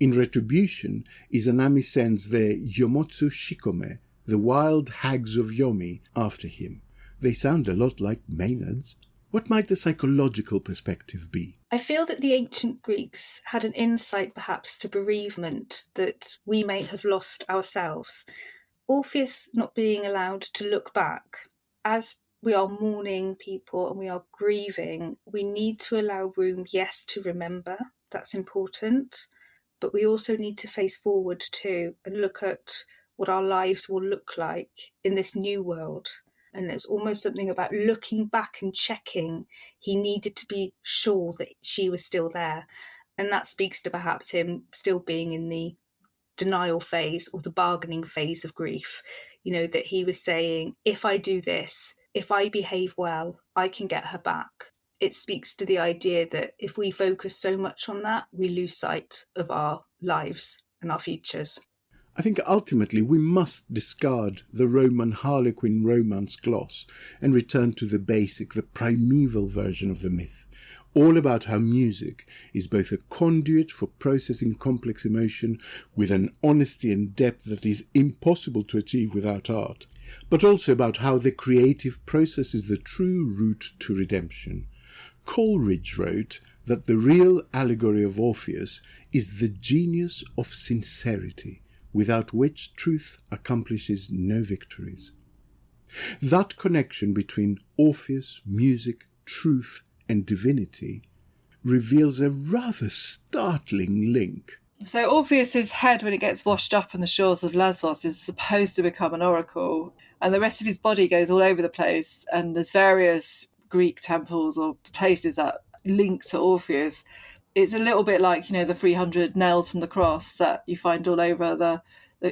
In retribution, Izanami sends the Yomotsu Shikome, the wild hags of Yomi, after him. They sound a lot like Maenads. What might the psychological perspective be? I feel that the ancient Greeks had an insight perhaps to bereavement that we may have lost ourselves. Orpheus not being allowed to look back. As we are mourning people and we are grieving, we need to allow room, yes, to remember. That's important. But we also need to face forward too and look at what our lives will look like in this new world. And it's almost something about looking back and checking. He needed to be sure that she was still there. And that speaks to perhaps him still being in the denial phase or the bargaining phase of grief. You know, that he was saying, if I do this, if I behave well, I can get her back. It speaks to the idea that if we focus so much on that, we lose sight of our lives and our futures. I think ultimately we must discard the Roman Harlequin romance gloss and return to the basic, the primeval version of the myth, all about how music is both a conduit for processing complex emotion with an honesty and depth that is impossible to achieve without art, but also about how the creative process is the true route to redemption. Coleridge wrote, that the real allegory of Orpheus is the genius of sincerity, without which truth accomplishes no victories. That connection between Orpheus, music, truth, and divinity reveals a rather startling link. So Orpheus's head, when it gets washed up on the shores of Lesbos, is supposed to become an oracle, and the rest of his body goes all over the place, and there's various Greek temples or places that link to Orpheus. It's a little bit like, the 300 nails from the cross that you find all over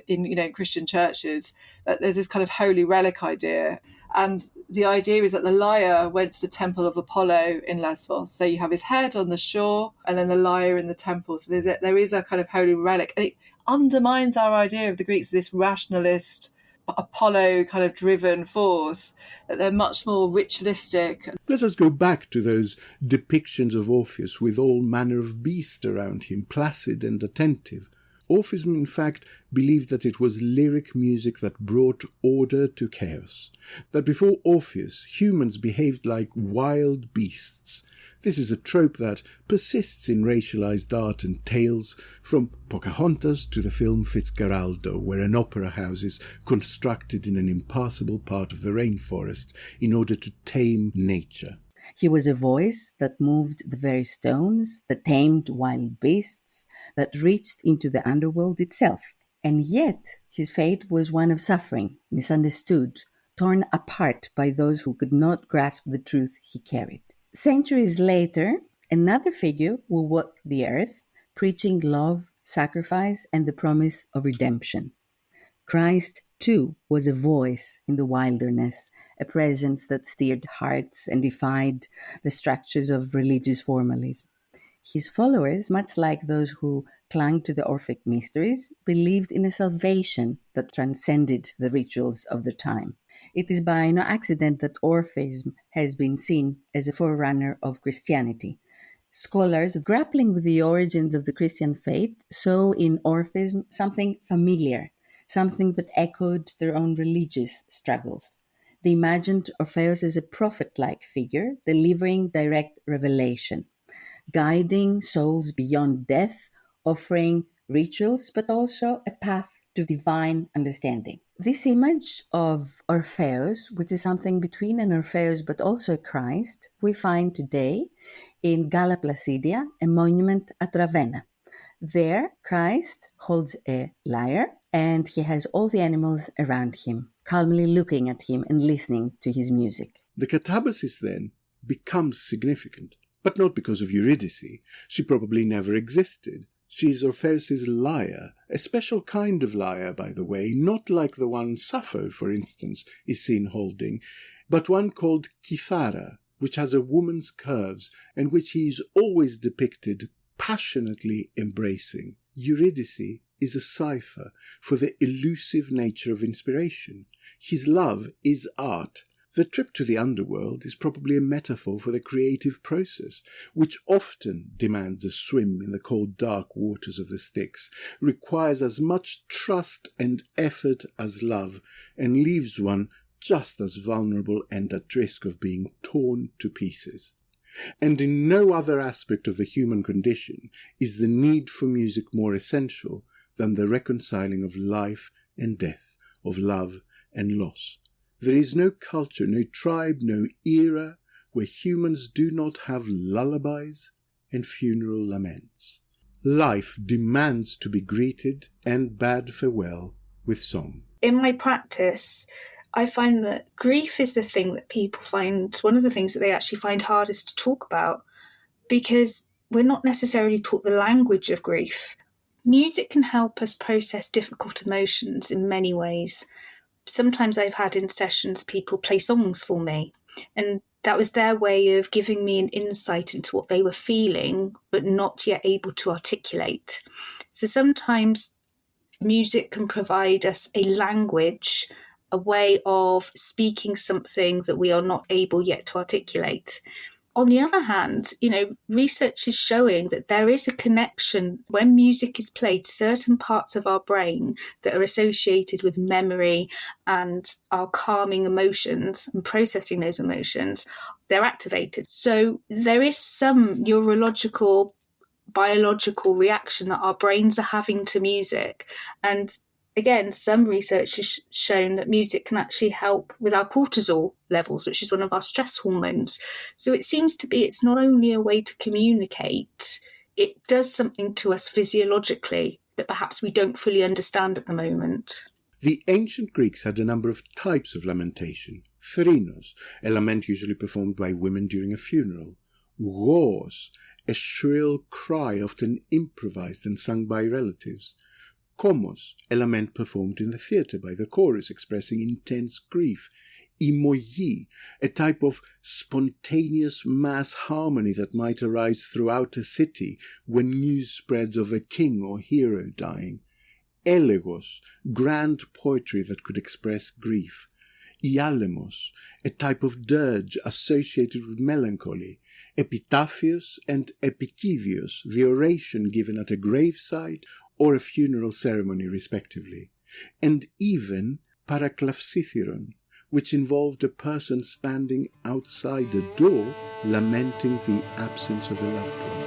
in Christian churches. There's this kind of holy relic idea, and the idea is that the lyre went to the temple of Apollo in Lesbos. So you have his head on the shore and then the lyre in the temple. So there is a kind of holy relic, and it undermines our idea of the Greeks as this rationalist, Apollo kind of driven force, that they're much more ritualistic. Let us go back to those depictions of Orpheus with all manner of beasts around him, placid and attentive. Orpheus, in fact, believed that it was lyric music that brought order to chaos, that before Orpheus, humans behaved like wild beasts. This is a trope that persists in racialized art and tales, from Pocahontas to the film Fitzcarraldo, where an opera house is constructed in an impassable part of the rainforest in order to tame nature. He was a voice that moved the very stones, that tamed wild beasts, that reached into the underworld itself. And yet his fate was one of suffering, misunderstood, torn apart by those who could not grasp the truth he carried. Centuries later, another figure will walk the earth, preaching love, sacrifice, and the promise of redemption. Christ, too, was a voice in the wilderness, a presence that stirred hearts and defied the structures of religious formalism. His followers, much like those who clung to the Orphic mysteries, believed in a salvation that transcended the rituals of the time. It is by no accident that Orphism has been seen as a forerunner of Christianity. Scholars grappling with the origins of the Christian faith saw in Orphism something familiar, something that echoed their own religious struggles. They imagined Orpheus as a prophet-like figure, delivering direct revelation, guiding souls beyond death, offering rituals, but also a path to divine understanding. This image of Orpheus, which is something between an Orpheus but also a Christ, we find today in Galla Placidia, a monument at Ravenna. There, Christ holds a lyre, and he has all the animals around him, calmly looking at him and listening to his music. The catabasis, then, becomes significant, but not because of Euridice. She probably never existed. She is Orpheus's lyre, a special kind of lyre, by the way, not like the one Sappho, for instance, is seen holding, but one called kithara, which has a woman's curves and which he is always depicted passionately embracing. Euridice is a cipher for the elusive nature of inspiration. His love is art. The trip to the underworld is probably a metaphor for the creative process, which often demands a swim in the cold, dark waters of the Styx, requires as much trust and effort as love, and leaves one just as vulnerable and at risk of being torn to pieces. And in no other aspect of the human condition is the need for music more essential than the reconciling of life and death, of love and loss. There is no culture, no tribe, no era where humans do not have lullabies and funeral laments. Life demands to be greeted and bade farewell with song. In my practice, I find that grief is the thing that people find, one of the things that they actually find hardest to talk about, because we're not necessarily taught the language of grief. Music can help us process difficult emotions in many ways. Sometimes I've had in sessions people play songs for me, and that was their way of giving me an insight into what they were feeling, but not yet able to articulate. So sometimes music can provide us a language, a way of speaking something that we are not able yet to articulate. On the other hand, research is showing that there is a connection when music is played. Certain parts of our brain that are associated with memory and our calming emotions and processing those emotions they're activated. So there is some neurological, biological reaction that our brains are having to music. And again, some research has shown that music can actually help with our cortisol levels, which is one of our stress hormones. So it seems to be it's not only a way to communicate, it does something to us physiologically that perhaps we don't fully understand at the moment. The ancient Greeks had a number of types of lamentation. Therinos, a lament usually performed by women during a funeral. Ros, a shrill cry often improvised and sung by relatives. Komos, a lament performed in the theatre by the chorus expressing intense grief. Imoyi, a type of spontaneous mass harmony that might arise throughout a city when news spreads of a king or hero dying. Elegos, grand poetry that could express grief. Ialemos, a type of dirge associated with melancholy. Epitaphios and epikidios, the oration given at a graveside or a funeral ceremony respectively. And even paraklapsithiron, which involved a person standing outside a door lamenting the absence of a loved one.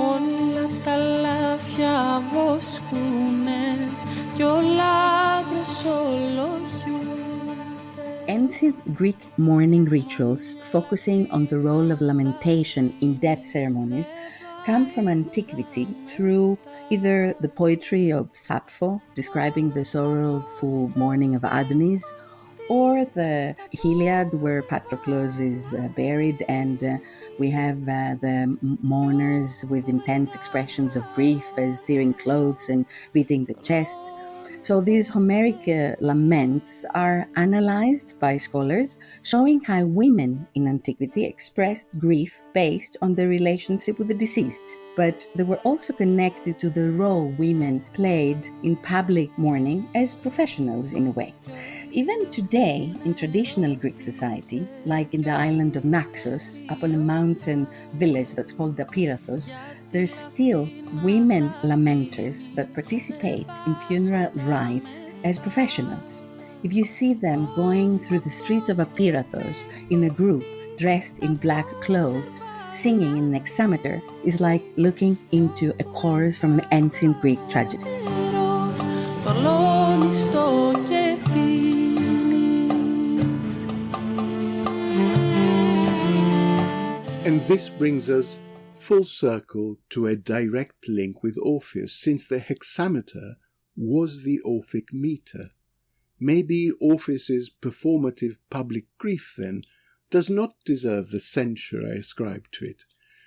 Όλα τα λάφια βοσκούνε κι ο λάδρος ολογιούται. Ancient Greek mourning rituals focusing on the role of lamentation in death ceremonies come from antiquity through either the poetry of Sappho, describing the sorrowful mourning of Adonis, or the Iliad, where Patroclus is buried, and we have the mourners with intense expressions of grief as tearing clothes and beating the chest. So these Homeric laments are analyzed by scholars, showing how women in antiquity expressed grief based on their relationship with the deceased. But they were also connected to the role women played in public mourning as professionals in a way. Even today, in traditional Greek society, like in the island of Naxos, up on a mountain village that's called the Apirathos, there's still women lamenters that participate in funeral rites as professionals. If you see them going through the streets of Apirathos in a group dressed in black clothes, singing in an hexameter, is like looking into a chorus from an ancient Greek tragedy. And this brings us full circle to a direct link with Orpheus, since the hexameter was the Orphic meter. Maybe Orpheus's performative public grief, then, does not deserve the censure I ascribe to it.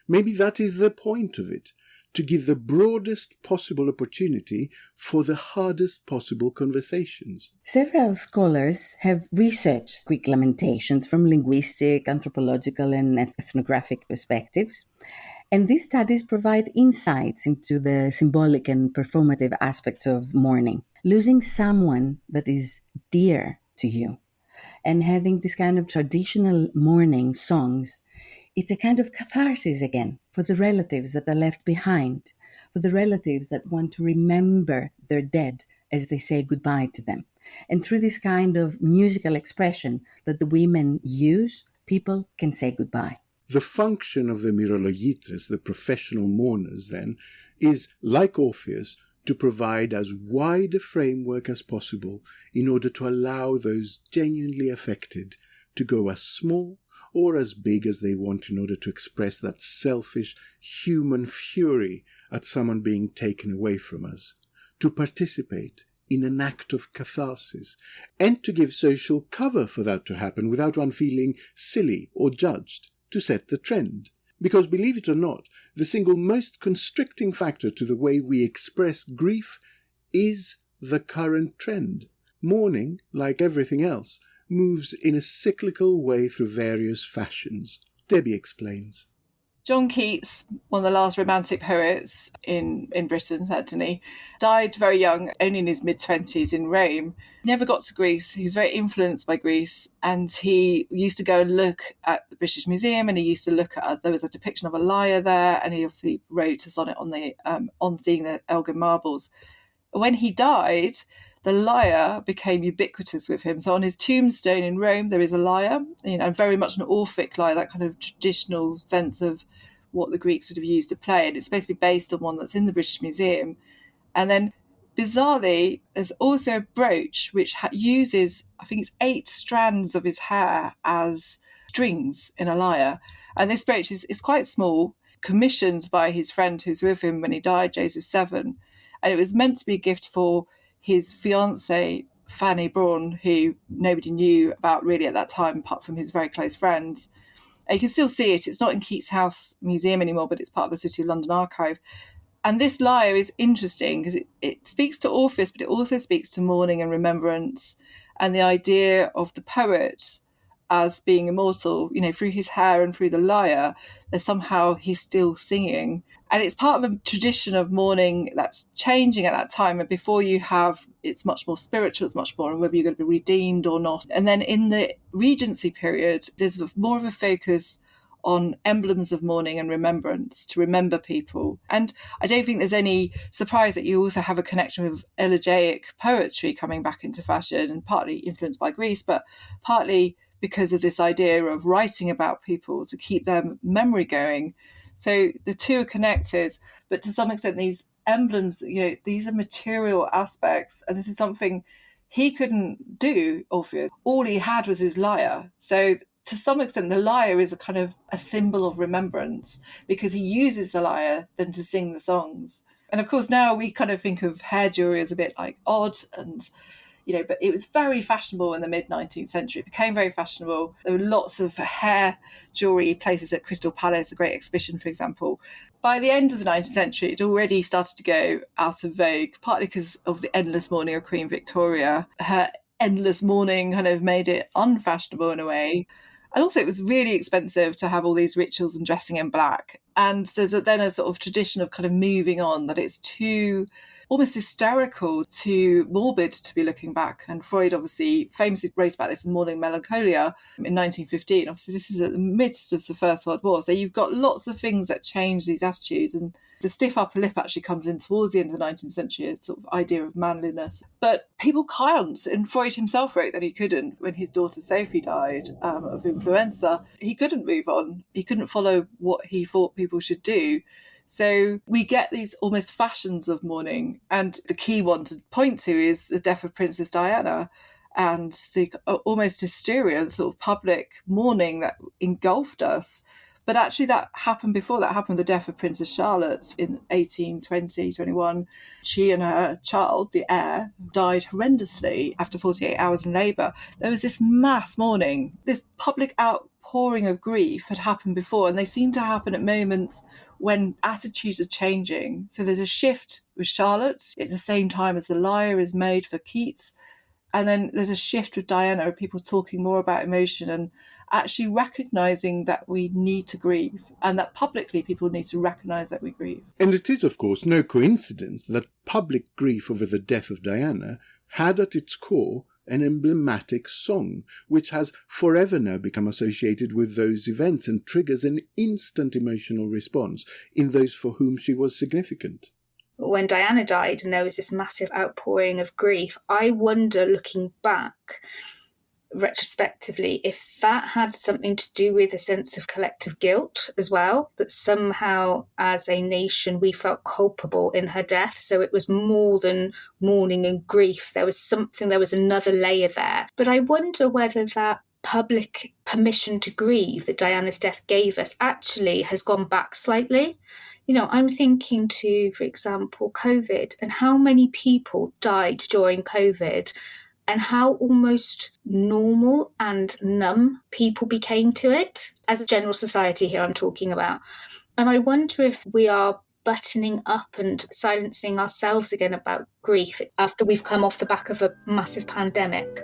Maybe that is the point of it, to give the broadest possible opportunity for the hardest possible conversations. Several scholars have researched Greek lamentations from linguistic, anthropological, and ethnographic perspectives. And these studies provide insights into the symbolic and performative aspects of mourning. Losing someone that is dear to you and having this kind of traditional mourning songs, it's a kind of catharsis again for the relatives that are left behind, for the relatives that want to remember their dead as they say goodbye to them. And through this kind of musical expression that the women use, people can say goodbye. The function of the myrologitres, the professional mourners, then, is, like Orpheus, to provide as wide a framework as possible in order to allow those genuinely affected to go as small or as big as they want in order to express that selfish human fury at someone being taken away from us, to participate in an act of catharsis, and to give social cover for that to happen without one feeling silly or judged, to set the trend. Because, believe it or not, the single most constricting factor to the way we express grief is the current trend. Mourning, like everything else, moves in a cyclical way through various fashions. Debbie explains. John Keats, one of the last romantic poets in Britain, certainly, died very young, only in his mid-20s in Rome. He never got to Greece. He was very influenced by Greece, and he used to go and look at the British Museum, and he used to look at, there was a depiction of a lyre there, and he obviously wrote a sonnet on seeing the Elgin marbles. When he died, the lyre became ubiquitous with him. So on his tombstone in Rome, there is a lyre, very much an Orphic lyre, that kind of traditional sense of what the Greeks would have used to play. And it's supposed to be based on one that's in the British Museum. And then, bizarrely, there's also a brooch which uses, I think it's 8 strands of his hair as strings in a lyre. And this brooch is quite small, commissioned by his friend who's with him when he died, Joseph Seven. And it was meant to be a gift for his fiancée, Fanny Braun, who nobody knew about really at that time, apart from his very close friends. And you can still see it. It's not in Keats House Museum anymore, but it's part of the City of London archive. And this lyre is interesting because it speaks to Orpheus, but it also speaks to mourning and remembrance and the idea of the poet as being immortal, through his hair and through the lyre, that somehow he's still singing. And it's part of a tradition of mourning that's changing at that time. And before you have, it's much more spiritual, it's much more whether you're going to be redeemed or not. And then in the Regency period, there's more of a focus on emblems of mourning and remembrance, to remember people. And I don't think there's any surprise that you also have a connection with elegiac poetry coming back into fashion, and partly influenced by Greece, but partly because of this idea of writing about people to keep their memory going. So the two are connected, but to some extent, these emblems, these are material aspects, and this is something he couldn't do, Orpheus. All he had was his lyre. So to some extent, the lyre is a kind of a symbol of remembrance, because he uses the lyre then to sing the songs. And of course, now we kind of think of hair jewelry as a bit like odd and, but it was very fashionable in the mid-19th century. It became very fashionable. There were lots of hair jewelry places at Crystal Palace, the Great Exhibition, for example. By the end of the 19th century, it already started to go out of vogue, partly because of the endless mourning of Queen Victoria. Her endless mourning kind of made it unfashionable in a way. And also it was really expensive to have all these rituals and dressing in black. And there's then a sort of tradition of kind of moving on, that it's too almost hysterical, too morbid to be looking back. And Freud obviously famously wrote about this in Mourning Melancholia in 1915. Obviously, this is at the midst of the First World War. So you've got lots of things that change these attitudes. And the stiff upper lip actually comes in towards the end of the 19th century, a sort of idea of manliness. But people can't. And Freud himself wrote that he couldn't. When his daughter Sophie died of influenza, he couldn't move on. He couldn't follow what he thought people should do. So we get these almost fashions of mourning. And the key one to point to is the death of Princess Diana and the almost hysteria, the sort of public mourning that engulfed us. But actually that happened before. That happened with the death of Princess Charlotte in 1820-21. She and her child, the heir, died horrendously after 48 hours in labour. There was this mass mourning. This public outpouring of grief had happened before, and they seem to happen at moments when attitudes are changing. So there's a shift with Charlotte. It's the same time as the lyre is made for Keats. And then there's a shift with Diana, people talking more about emotion and actually recognising that we need to grieve, and that publicly people need to recognise that we grieve. And it is, of course, no coincidence that public grief over the death of Diana had at its core an emblematic song, which has forever now become associated with those events and triggers an instant emotional response in those for whom she was significant. When Diana died and there was this massive outpouring of grief, I wonder, looking back retrospectively, if that had something to do with a sense of collective guilt as well, that somehow as a nation we felt culpable in her death. So it was more than mourning and grief. There was another layer there. But I wonder whether that public permission to grieve that Diana's death gave us actually has gone back slightly. I'm thinking to, for example, COVID, and how many people died during COVID, and how almost normal and numb people became to it, as a general society here I'm talking about. And I wonder if we are buttoning up and silencing ourselves again about grief after we've come off the back of a massive pandemic.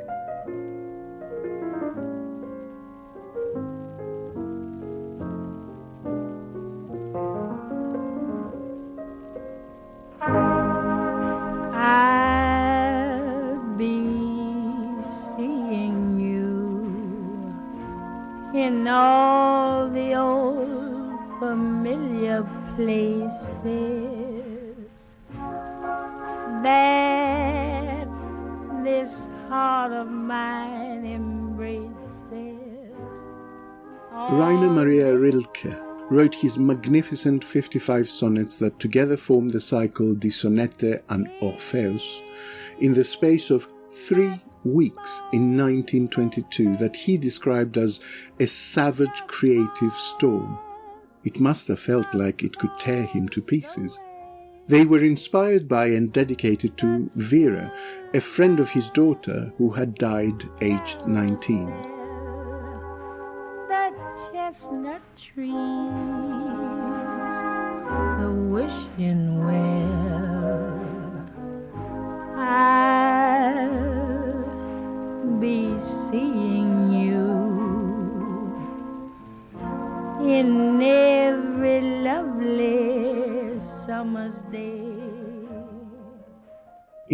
In all the old familiar places that this heart of mine embraces. Rainer Maria Rilke wrote his magnificent 55 sonnets that together form the cycle Die Sonette an Orpheus in the space of 3 weeks in 1922 that he described as a savage creative storm. It must have felt like it could tear him to pieces. They were inspired by and dedicated to Vera, a friend of his daughter who had died aged 19. The chestnut trees, the wishing well, I'll be seeing you in every lovely summer's day.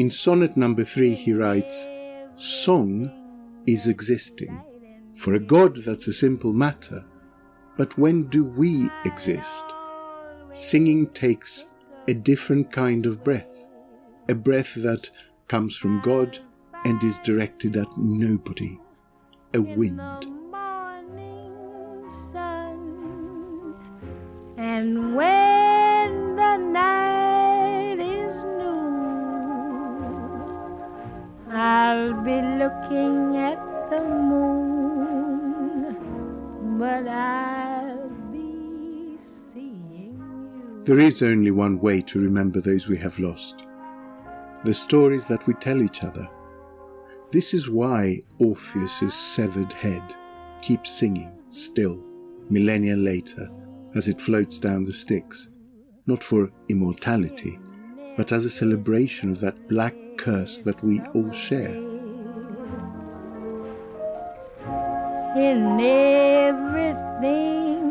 In sonnet number 3 he writes, "Song is existing. For a god that's a simple matter. But when do we exist? Singing takes a different kind of breath. A breath that comes from God and is directed at nobody. A wind." And when the night is new, I'll be looking at the moon, but I'll be seeing you. There is only one way to remember those we have lost. The stories that we tell each other. This is why Orpheus's severed head keeps singing still, millennia later, as it floats down the Styx, not for immortality, but as a celebration of that black curse that we all share. In everything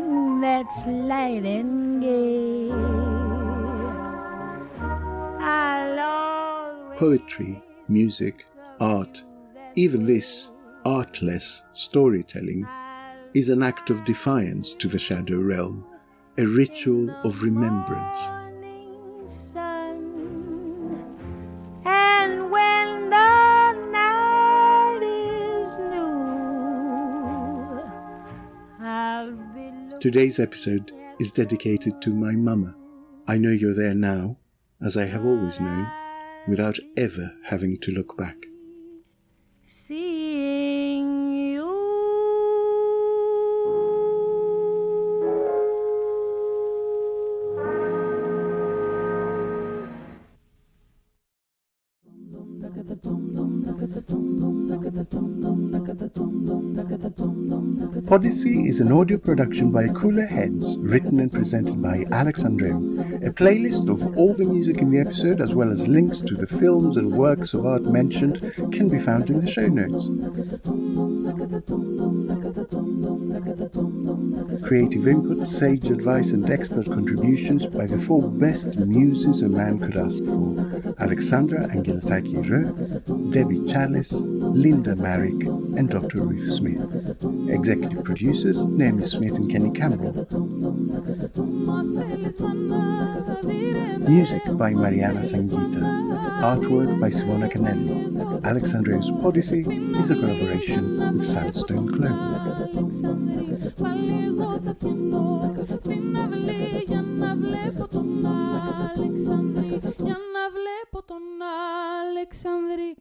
that's light and gay, I'll always... Poetry, music, art, even this artless storytelling is an act of defiance to the shadow realm, a ritual of remembrance. And when the night is new, I'll be... Today's episode is dedicated to my mama. I know you're there now, as I have always known, without ever having to look back. Seeing you. Podyssey is an audio production by Cooler Heads, written and presented by Alex Andreou. A playlist of all the music in the episode, as well as links to the films and works of art mentioned, can be found in the show notes. Creative input, sage advice and expert contributions by the 4 best muses a man could ask for: Alexandra Angeltaki-Rö, Debbie Chalice, Linda Marrick and Dr. Ruth Smith. Executive producers Naomi Smith and Kenny Campbell. Music by Mariana Sangeeta. Artwork by Simona Canello. Alex Andreou's Podyssey is a collaboration with Soundstone Global. Για να βλέπω τον Αλεξανδρή.